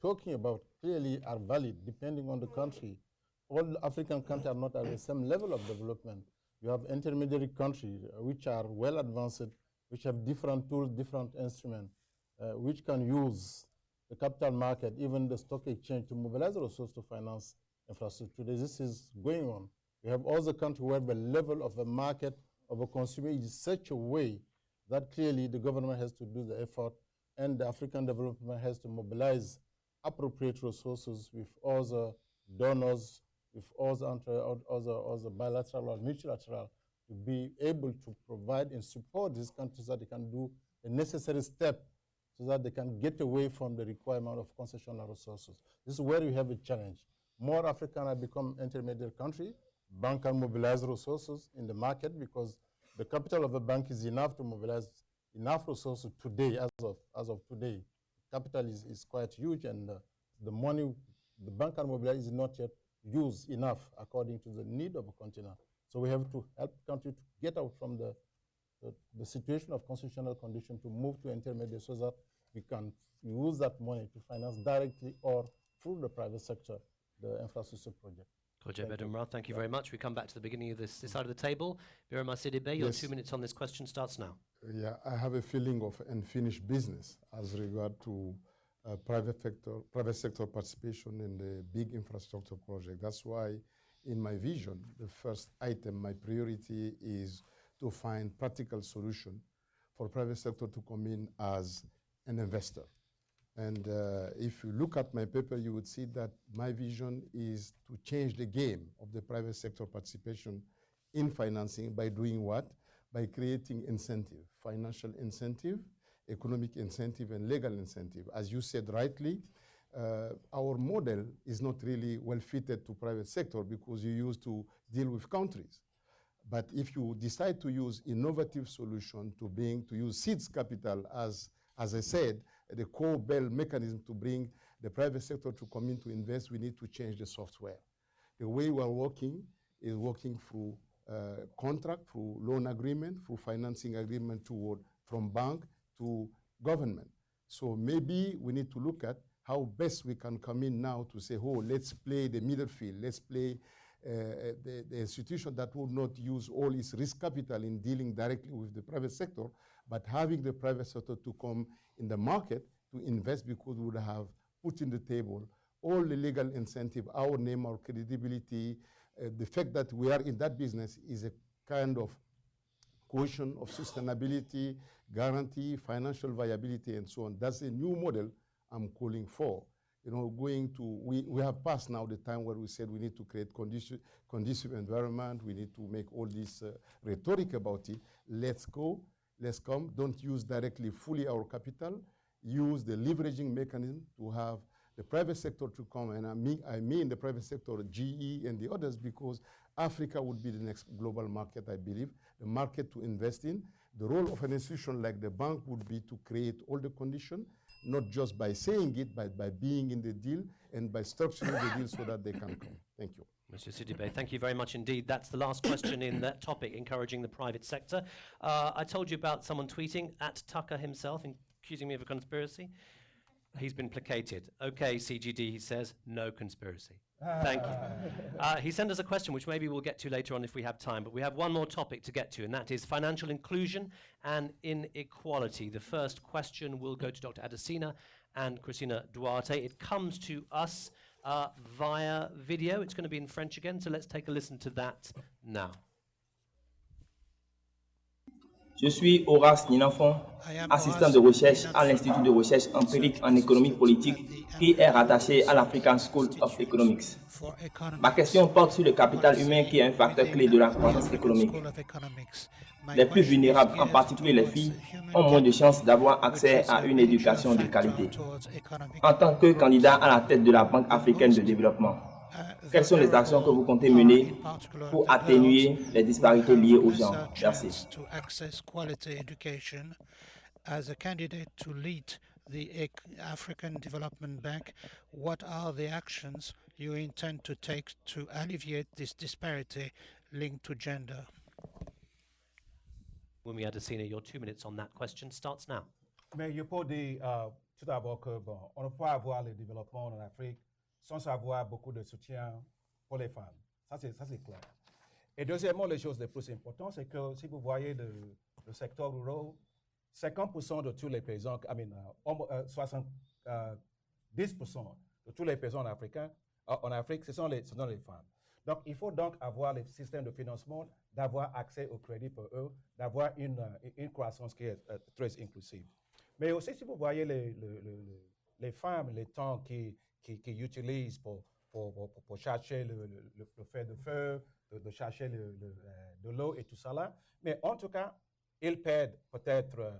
talking about clearly are valid depending on the country. All African countries are not at the same level of development. You have intermediary countries which are well advanced, which have different tools, different instruments, which can use the capital market, even the stock exchange, to mobilize resources to finance infrastructure. Today, this is going on. We have other countries where the level of the market of a consumer is such a way that clearly the government has to do the effort and the African development has to mobilize appropriate resources with other donors, with other bilateral or multilateral, to be able to provide and support these countries so that they can do the necessary step so that they can get away from the requirement of concessional resources. This is where we have a challenge. More African have become intermediate country. Bank can mobilize resources in the market because the capital of a bank is enough to mobilize enough resources today, as of today. Capital is quite huge, and the money the bank can mobilize is not yet used enough according to the need of a continent. So we have to help country to get out from the situation of constitutional condition to move to intermediate so that we can use that money to finance directly or through the private sector the infrastructure project. Thank you very much. We come back to the beginning of this side of the table. Birama Sidibe, your 2 minutes on this question starts now. Yeah, I have a feeling of unfinished business as regard to private sector participation in the big infrastructure project. That's why in my vision, the first item, my priority is to find practical solution for private sector to come in as an investor. And if you look at my paper, you would see that my vision is to change the game of the private sector participation in financing by doing what? By creating incentive, financial incentive, economic incentive, and legal incentive. As you said rightly, our model is not really well fitted to private sector because you used to deal with countries. But if you decide to use innovative solution to use seeds capital as I said, the core bell mechanism to bring the private sector to come in to invest, we need to change the software. The way we are working is working through contract, through loan agreement, through financing agreement from bank to government. So maybe we need to look at how best we can come in now to say, oh, let's play the middle field. Let's play the institution that will not use all its risk capital in dealing directly with the private sector, but having the private sector to come in the market to invest because we would have put in the table all the legal incentive, our name, our credibility, the fact that we are in that business is a kind of quotient of sustainability, guarantee, financial viability, and so on. That's a new model I'm calling for. You know, we have passed now the time where we said we need to create conducive environment, we need to make all this rhetoric about it. Let's go, let's come. Don't use directly fully our capital. Use the leveraging mechanism to have the private sector to come, and I mean the private sector, GE and the others, because Africa would be the next global market, I believe, the market to invest in. The role of an institution like the bank would be to create all the conditions not just by saying it, but by being in the deal and by structuring the deal so that they can come. Thank you. Mr. Sidibe, thank you very much indeed. That's the last question in that topic, encouraging the private sector. I told you about someone tweeting at Tucker himself, accusing me of a conspiracy. He's been placated. Okay, CGD, he says, no conspiracy. Thank you. He sent us a question, which maybe we'll get to later on if we have time, but we have one more topic to get to, and that is financial inclusion and inequality. The first question will go to Dr. Adesina and Christina Duarte. It comes to us via video. It's going to be in French again, so let's take a listen to that now. Je suis Horace Ninafon, assistant de recherche à l'Institut de recherche empirique en économie politique qui est rattaché à l'African School of Economics. Ma question porte sur le capital humain qui est un facteur clé de la croissance économique. Les plus vulnérables, en particulier les filles, ont moins de chances d'avoir accès à une éducation de qualité. En tant que candidat à la tête de la Banque africaine de développement, quelles sont les actions que vous comptez mener pour atténuer les disparités liées aux genres? Merci. As a candidate to lead the African Development Bank, what are the actions you intend to take to alleviate this disparity linked to gender? Wumi Adesina, your 2 minutes on that question starts now. Mais je peux dire tout d'abord que on ne peut pas avoir le développement en Afrique sans avoir beaucoup de soutien pour les femmes. Ça, c'est clair. Et deuxièmement, les choses les plus importantes, c'est que si vous voyez le secteur rural, 50% de tous les paysans, 10% de tous les paysans africains, en Afrique, ce sont les femmes. Donc, il faut donc avoir les systèmes de financement, d'avoir accès au crédit pour eux, d'avoir une croissance qui est très inclusive. Mais aussi, si vous voyez les femmes, les temps qu'ils utilisent pour chercher le fer de feu, de chercher de l'eau et tout ça là, mais en tout cas, ils perdent peut-être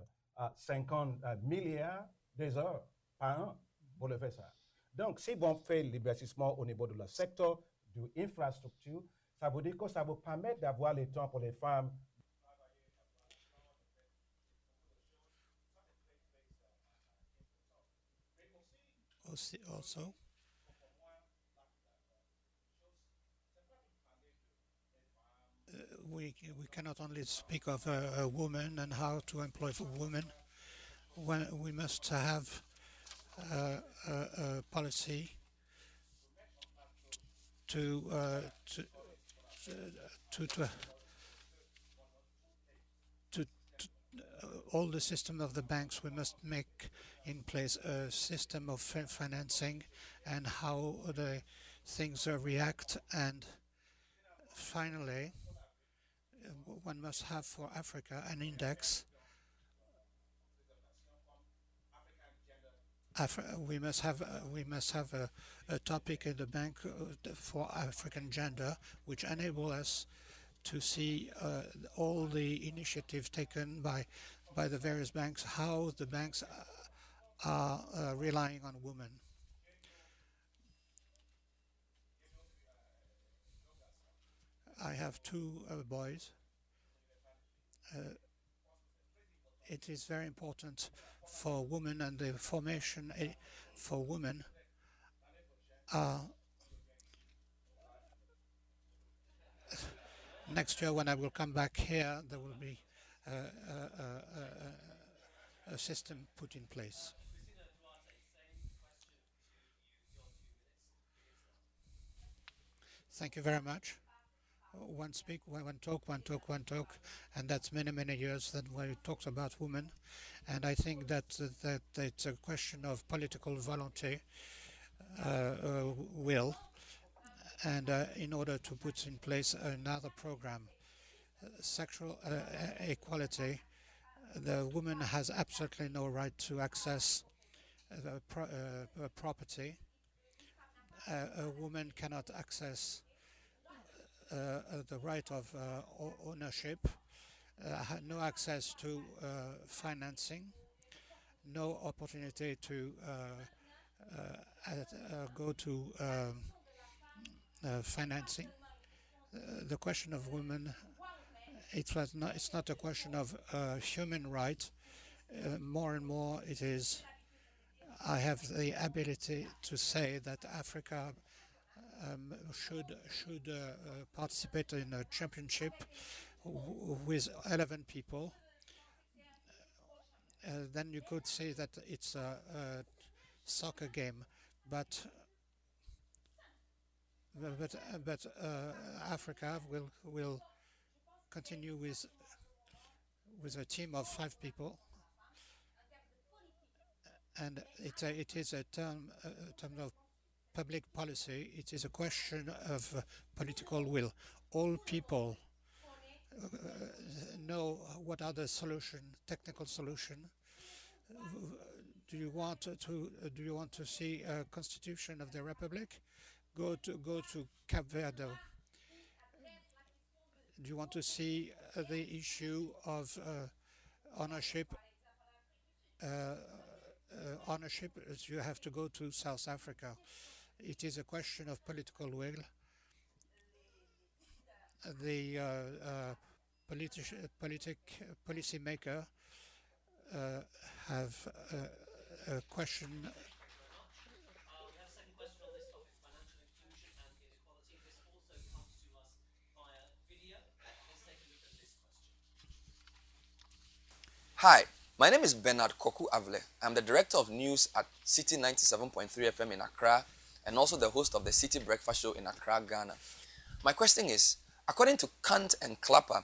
50 milliards d'heures par an pour le faire ça. Donc, si on fait l'investissement au niveau de le secteur de l'infrastructure, ça veut dire que ça vous permet d'avoir le temps pour les femmes. Also, we cannot only speak of a woman and how to employ women. When we must have a policy to all the system of the banks. We must make in place a system of financing and how the things react. And finally, one must have for Africa an index. We must have a topic in the bank for African gender, which enable us to see all the initiatives taken by the various banks, how the banks are relying on women. I have two boys. It is very important for women, and the formation for women next year when I will come back here, there will be a system put in place. Thank you very much. One speak, one talk, and that's many years that we talked about women. And I think that it's a question of political volunteer, will, and in order to put in place another program. Sexual equality, the woman has absolutely no right to access property. A woman cannot access the right of ownership, no access to financing, no opportunity to go to financing. The question of women, it's not a question of human right. More and more it is I have the ability to say that Africa should participate in a championship with 11 people. Then you could say that it's a soccer game, but Africa will continue with a team of 5 people, and it is a term of public policy. It is a question of political will. All people know what are the technical solution. Do you want to see a constitution of the republic? Go to Cape Verde. Do you want to see the issue of ownership? You have to go to South Africa. It is a question of political will. The policymaker have a question. Hi, my name is Bernard Koku Avle. I'm the Director of News at City 97.3 FM in Accra and also the host of the City Breakfast Show in Accra, Ghana. My question is, according to Kant and Clapper,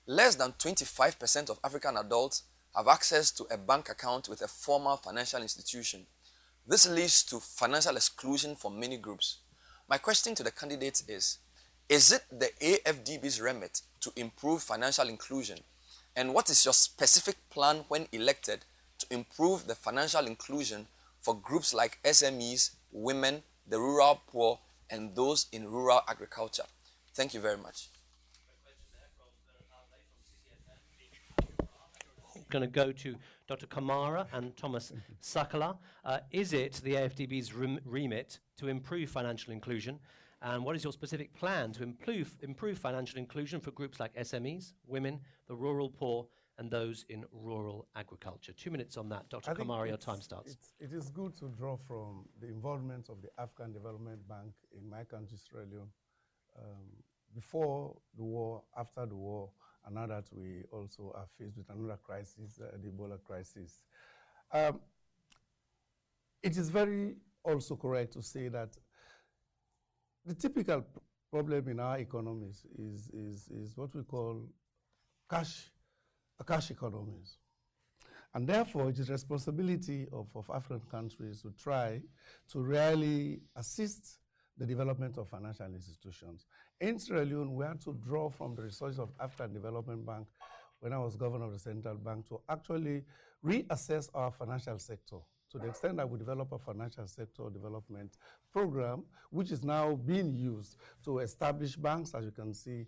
less than 25% of African adults have access to a bank account with a formal financial institution. This leads to financial exclusion for many groups. My question to the candidates is it the AFDB's remit to improve financial inclusion? And what is your specific plan when elected to improve the financial inclusion for groups like SMEs, women, the rural poor, and those in rural agriculture? Thank you very much. Going to go to Dr. Kamara and Thomas Sakala. Is it the AFDB's remit to improve financial inclusion? And what is your specific plan to improve financial inclusion for groups like SMEs, women, the rural poor, and those in rural agriculture? 2 minutes on that. Dr. Kamara, your time starts. It is good to draw from the involvement of the African Development Bank in my country, Sierra Leone, before the war, after the war, and now that we also are faced with another crisis, the Ebola crisis. It is very also correct to say that the typical problem in our economies is what we call cash economies. And therefore, it is responsibility of African countries to try to really assist the development of financial institutions. In Sierra Leone, we had to draw from the resources of African Development Bank when I was governor of the central bank to actually reassess our financial sector to the extent that we develop a financial sector development program, which is now being used to establish banks. As you can see,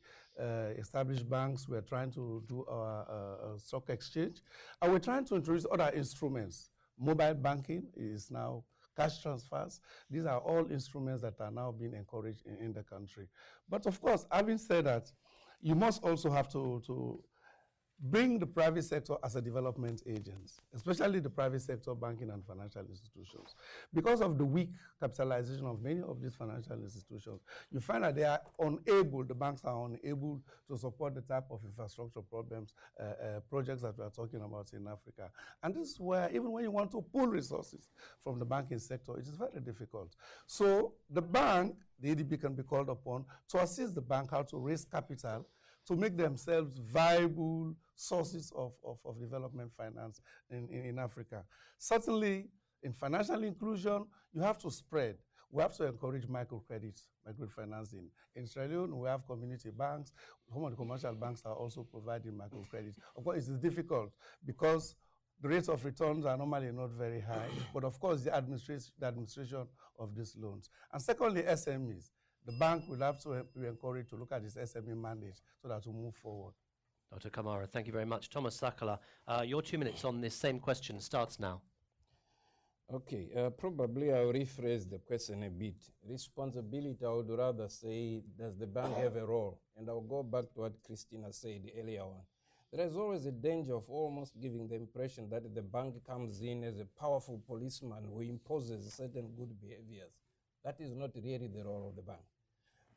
establish banks. We're trying to do our stock exchange. And we're trying to introduce other instruments. Mobile banking is now cash transfers. These are all instruments that are now being encouraged in the country. But of course, having said that, you must also have to bring the private sector as a development agent, especially the private sector banking and financial institutions. Because of the weak capitalization of many of these financial institutions, you find that they are unable, the banks are unable to support the type of infrastructure projects that we are talking about in Africa. And this is where, even when you want to pull resources from the banking sector, it is very difficult. So the bank, the ADB, can be called upon to assist the bank how to raise capital to make themselves viable sources of development finance in Africa. Certainly, in financial inclusion, you have to spread. We have to encourage microcredits, microfinancing. In Sierra Leone, we have community banks. Some of the commercial banks are also providing microcredits. Of course, it is difficult because the rates of returns are normally not very high, but of course, the administration of these loans. And secondly, SMEs. The bank will have to be encouraged to look at its SME mandate so that we move forward. Dr. Kamara, thank you very much. Thomas Sakala, your 2 minutes on this same question starts now. Okay, probably I'll rephrase the question a bit. Responsibility, I would rather say, does the bank have a role? And I'll go back to what Christina said earlier on. there is always a danger of almost giving the impression that the bank comes in as a powerful policeman who imposes certain good behaviors. That is not really the role of the bank.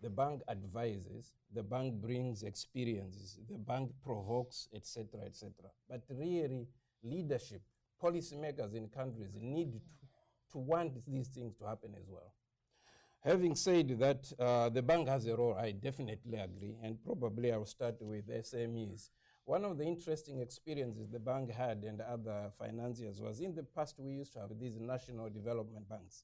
The bank advises, the bank brings experiences, the bank provokes, etc., etc. But really, leadership, policymakers in countries need to want these things to happen as well. Having said that, the bank has a role, I definitely agree, and probably I'll start with SMEs. One of the interesting experiences the bank had and other financiers was in the past we used to have these national development banks,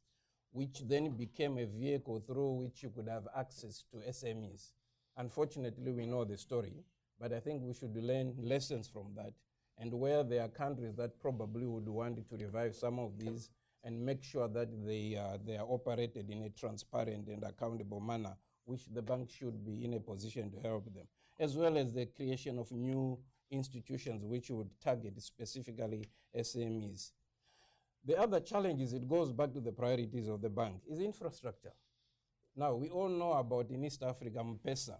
which then became a vehicle through which you could have access to SMEs. Unfortunately, we know the story, but I think we should learn lessons from that. And where there are countries that probably would want to revive some of these and make sure that they are operated in a transparent and accountable manner, which the bank should be in a position to help them, as well as the creation of new institutions which would target specifically SMEs. The other challenge is, it goes back to the priorities of the bank, is infrastructure. Now, we all know about in East Africa, M-Pesa,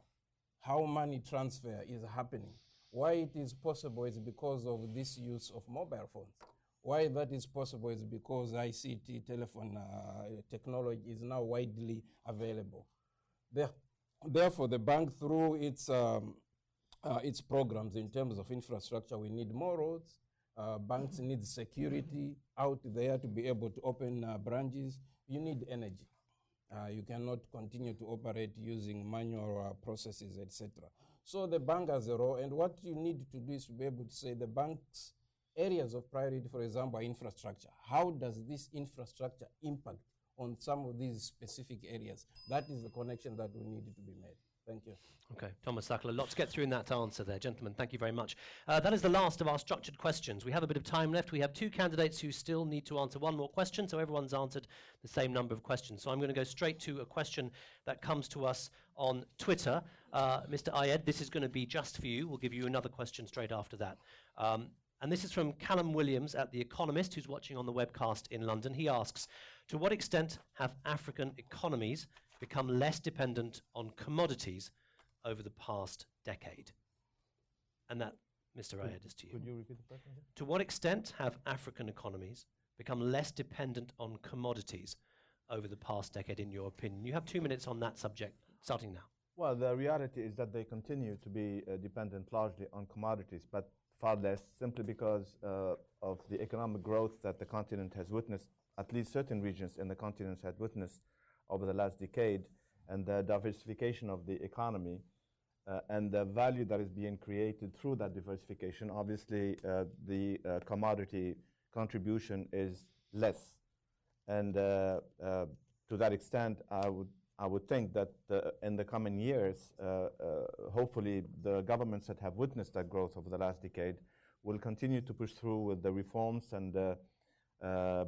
how money transfer is happening. Why it is possible is because of this use of mobile phones. Why that is possible is because ICT, telephone technology is now widely available. Therefore, the bank, through its programs in terms of infrastructure, we need more roads. Banks need security out there to be able to open branches. You need energy. You cannot continue to operate using manual processes, etc. So the bank has a role, and what you need to do is to be able to say the bank's areas of priority, for example, infrastructure. How does this infrastructure impact on some of these specific areas? That is the connection that will need to be made. Thank you. Okay, Thomas Sackler, a lot to get through in that answer there. Gentlemen, thank you very much. That is the last of our structured questions. We have a bit of time left. We have two candidates who still need to answer one more question, so everyone's answered the same number of questions. So I'm going to go straight to a question that comes to us on Twitter. Mr. Ayed, this is going to be just for you. We'll give you another question straight after that. And this is from Callum Williams at The Economist, who's watching on the webcast in London. He asks, to what extent have African economies become less dependent on commodities over the past decade? And that, Mr. Ayed, is to you. Could you repeat the question? To what extent have African economies become less dependent on commodities over the past decade, in your opinion? You have 2 minutes on that subject, starting now. Well, the reality is that they continue to be dependent largely on commodities, but far less, simply because of the economic growth that the continent has witnessed, at least certain regions in the continent had witnessed over the last decade, and the diversification of the economy and the value that is being created through that diversification. Obviously, the commodity contribution is less. And to that extent, I would think that in the coming years, hopefully the governments that have witnessed that growth over the last decade will continue to push through with the reforms and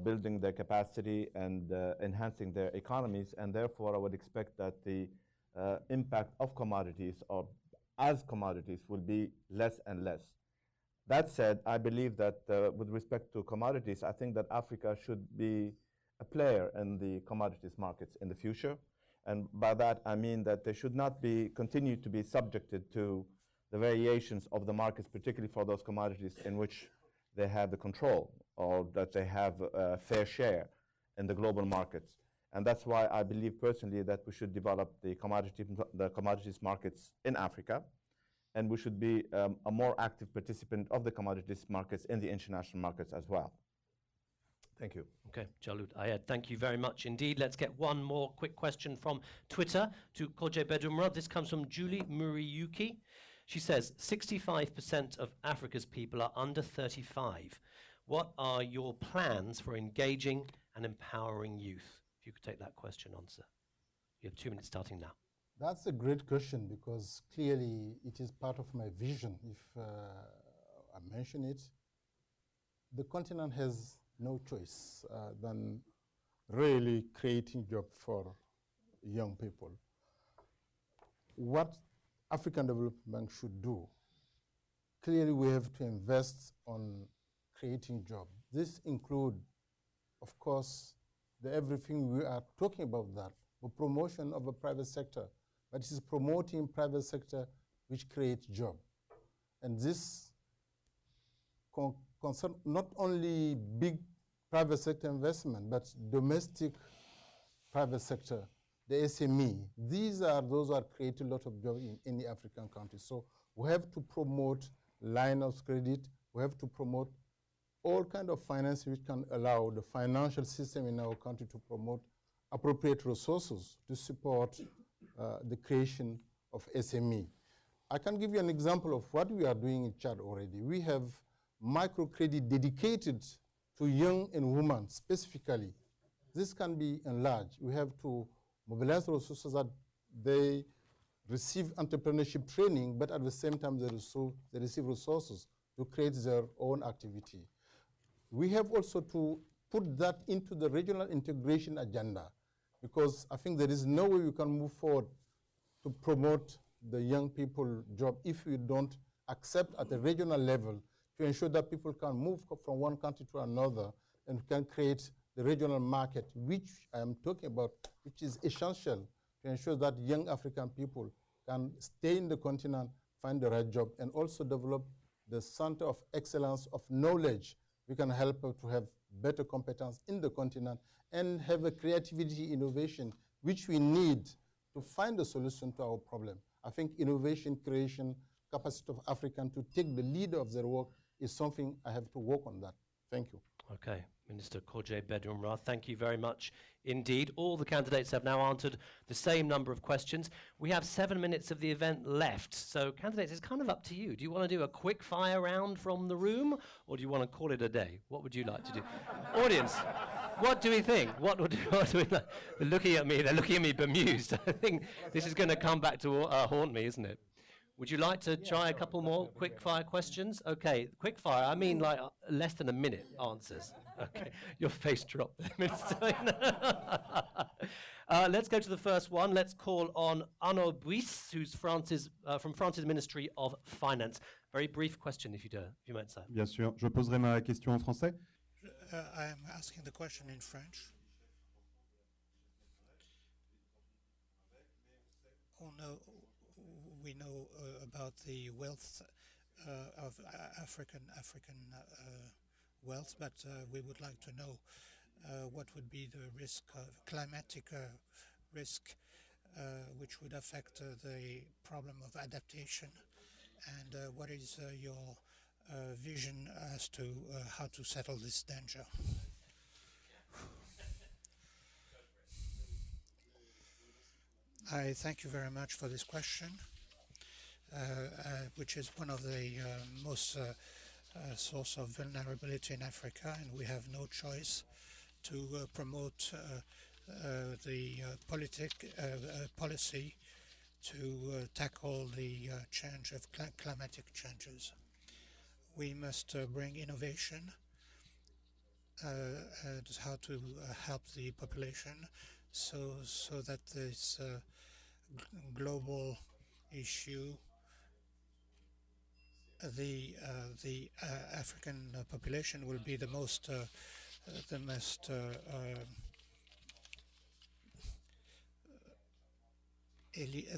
building their capacity and enhancing their economies, and therefore I would expect that the impact of commodities or as commodities will be less and less. That said, I believe that with respect to commodities, I think that Africa should be a player in the commodities markets in the future. And by that, I mean that they should not continue to be subjected to the variations of the markets, particularly for those commodities in which they have the control or that they have a fair share in the global markets. And that's why I believe personally that we should develop the commodities markets in Africa, and we should be a more active participant of the commodities markets in the international markets as well. Thank you. Okay, Jalud Ayed, thank you very much indeed. Let's get one more quick question from Twitter to Koje Bedumra. This comes from Julie Muriyuki. She says, 65% of Africa's people are under 35. What are your plans for engaging and empowering youth? If you could take that question on, sir. You have 2 minutes starting now. That's a great question, because clearly it is part of my vision, if I mention it. The continent has no choice than really creating jobs for young people. What African Development Bank should do, clearly we have to invest on creating jobs. This includes, of course, everything we are talking about, that the promotion of the private sector, but it is promoting private sector which creates jobs. And this concern not only big private sector investment, but domestic private sector, the SME. These are those who are creating a lot of jobs in any African country. So we have to promote line of credit. We have to promote all kind of finance which can allow the financial system in our country to promote appropriate resources to support the creation of SME. I can give you an example of what we are doing in Chad already. We have microcredit dedicated to young and women specifically. This can be enlarged. We have to mobilize resources that they receive entrepreneurship training, but at the same time they receive resources to create their own activity. We have also to put that into the regional integration agenda, because I think there is no way we can move forward to promote the young people job if we don't accept at the regional level to ensure that people can move from one country to another and can create the regional market, which I am talking about, which is essential to ensure that young African people can stay in the continent, find the right job, and also develop the center of excellence of knowledge. We can help to have better competence in the continent and have a creativity, innovation, which we need to find a solution to our problem. I think innovation, creation, capacity of African to take the lead of their work is something I have to work on that. Thank you. Okay, Minister Kojé Bedouin-Ra, thank you very much indeed. All the candidates have now answered the same number of questions. We have 7 minutes of the event left, so candidates, it's kind of up to you. Do you want to do a quick fire round from the room, or do you want to call it a day? What would you like to do? Audience, what do we think? What do we like? They're looking at me bemused. I think this is going to come back to haunt me, isn't it? Would you like to try a couple more quick fire questions? Okay, quick fire, I mean like less than a minute answers. Okay, your face dropped there, Minister. Let's go to the first one. Let's call on Arnaud Buis, who's from France's Ministry of Finance. Very brief question, if you might say. Bien sûr, je poserai ma question en français. I am asking the question in French. Oh no. We know about the wealth of African wealth, but we would like to know what would be the risk of climatic risk, which would affect the problem of adaptation, and what is your vision as to how to settle this danger? I thank you very much for this question. Which is one of the most source of vulnerability in Africa, and we have no choice to promote the policy to tackle the change of climatic changes. We must bring innovation, how to help the population, so that this global issue, the African population will be the most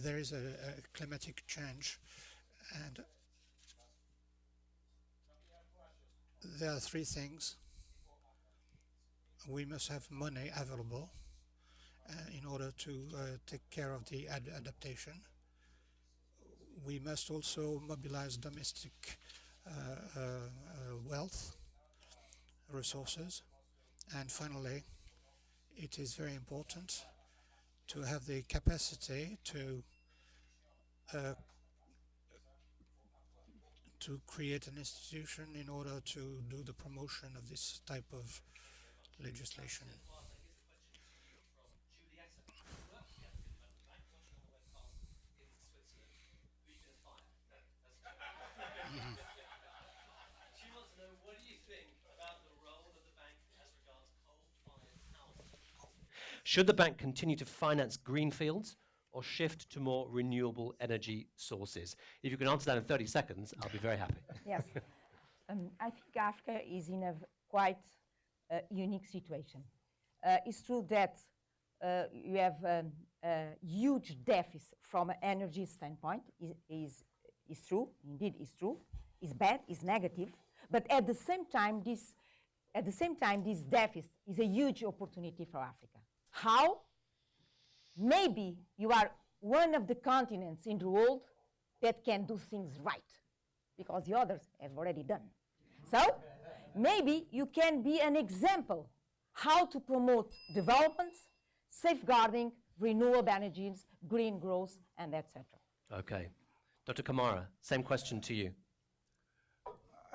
there is a climatic change, and there are three things. We must have money available in order to take care of the adaptation. We must also mobilize domestic wealth, resources, and finally, it is very important to have the capacity to create an institution in order to do the promotion of this type of legislation. Should the bank continue to finance greenfields or shift to more renewable energy sources? If you can answer that in 30 seconds, I'll be very happy. Yes. I think Africa is in a quite unique situation. It's true that you have a huge deficit from an energy standpoint. Is true, indeed is true. It's bad, it's negative. But at the same time, this deficit is a huge opportunity for Africa. How? Maybe you are one of the continents in the world that can do things right, because the others have already done. So maybe you can be an example how to promote development, safeguarding renewable energies, green growth, and etc. Okay. Dr. Kamara, same question to you.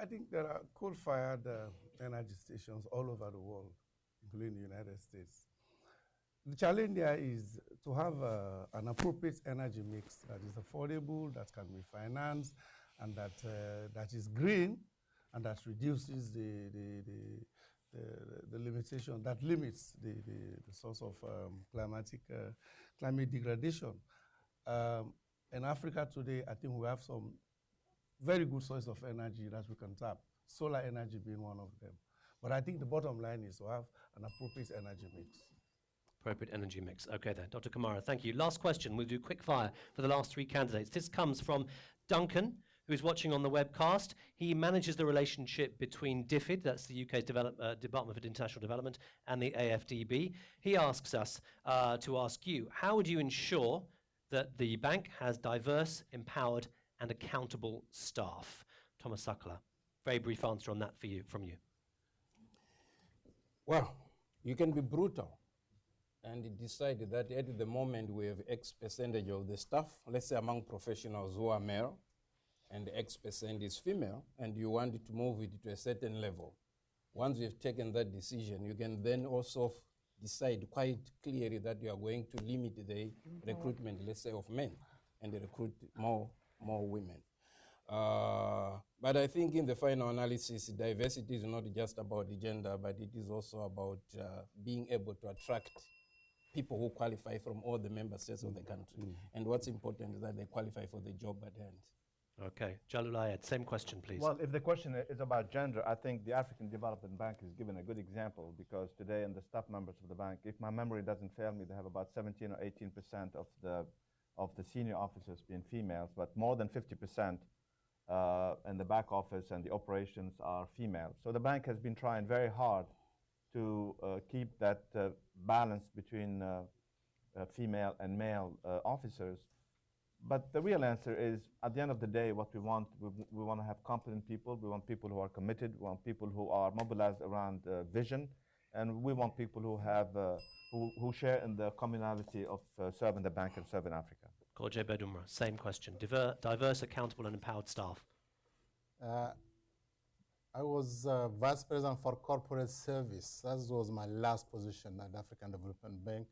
I think there are coal-fired energy stations all over the world, including the United States. The challenge there is to have an appropriate energy mix that is affordable, that can be financed, and that is green, and that reduces the limitation, that limits the source of climate degradation. In Africa today, I think we have some very good sources of energy that we can tap, solar energy being one of them. But I think the bottom line is to have an appropriate energy mix. Appropriate energy mix. Okay then. Dr. Kamara, thank you. Last question. We'll do quick fire for the last three candidates. This comes from Duncan, who is watching on the webcast. He manages the relationship between DFID, that's the UK's Department for International Development, and the AFDB. He asks us to ask you, how would you ensure that the bank has diverse, empowered, and accountable staff? Thomas Sakala, very brief answer on that from you. Well, you can be brutal and decide that at the moment we have X percentage of the staff, let's say among professionals who are male, and X percent is female, and you want to move it to a certain level. Once you've taken that decision, you can then also decide quite clearly that you are going to limit the recruitment, let's say, of men, and recruit more women. But I think in the final analysis, diversity is not just about the gender, but it is also about being able to attract people who qualify from all the member states of the country. And what's important is that they qualify for the job at hand. Okay. Jalul Ayed, same question, please. Well, if the question is about gender, I think the African Development Bank is given a good example, because today in the staff members of the bank, if my memory doesn't fail me, they have about 17 or 18% of the senior officers being females, but more than 50% in the back office and the operations are female. So the bank has been trying very hard to keep that balance between female and male officers. But the real answer is, at the end of the day, what we want to have competent people. We want people who are committed. We want people who are mobilized around vision, and we want people who have who share in the commonality of serving the bank and serving Africa. Gorje Bedumra, same question. Diverse, accountable, and empowered staff. I was Vice President for Corporate Service. That was my last position at the African Development Bank.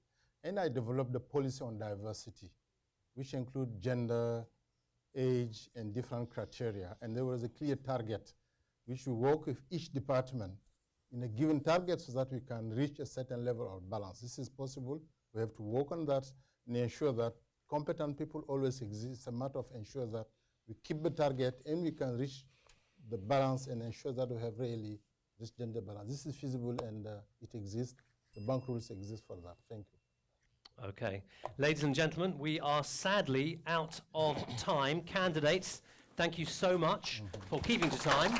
And I developed the policy on diversity, which include gender, age, and different criteria. And there was a clear target, which we work with each department in a given target so that we can reach a certain level of balance. This is possible. We have to work on that and ensure that competent people always exist. It's a matter of ensure that we keep the target and we can reach the balance and ensure that we have really this gender balance. This is feasible and it exists. The bank rules exist for that. Thank you. Okay. Ladies and gentlemen, we are sadly out of time. Candidates, thank you so much for keeping to time.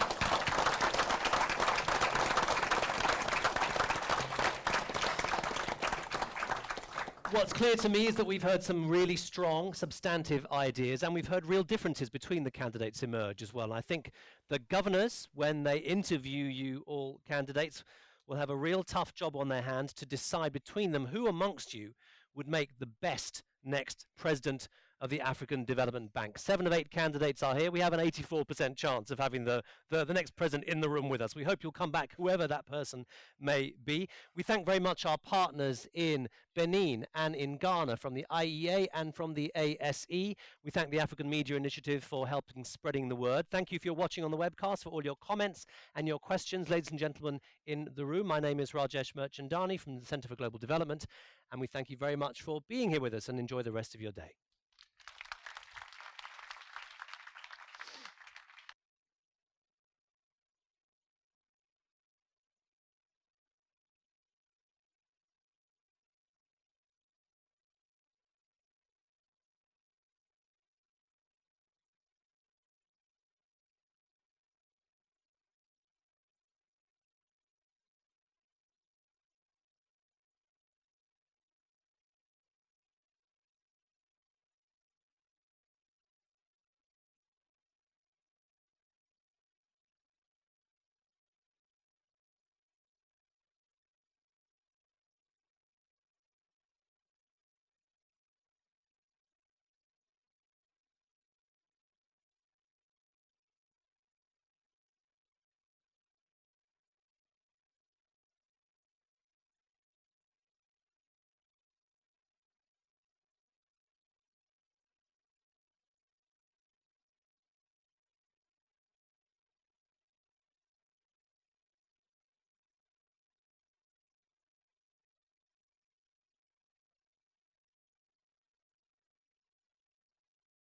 What's clear to me is that we've heard some really strong, substantive ideas, and we've heard real differences between the candidates emerge as well. And I think the governors, when they interview you all candidates, will have a real tough job on their hands to decide between them who amongst you would make the best next president of the African Development Bank. 7 of 8 candidates are here. We have an 84% chance of having the next president in the room with us. We hope you'll come back, whoever that person may be. We thank very much our partners in Benin and in Ghana from the IEA and from the ASE. We thank the African Media Initiative for helping spreading the word. Thank you if you're watching on the webcast for all your comments and your questions. Ladies and gentlemen in the room, my name is Rajesh Mirchandani from the Center for Global Development, and we thank you very much for being here with us, and enjoy the rest of your day.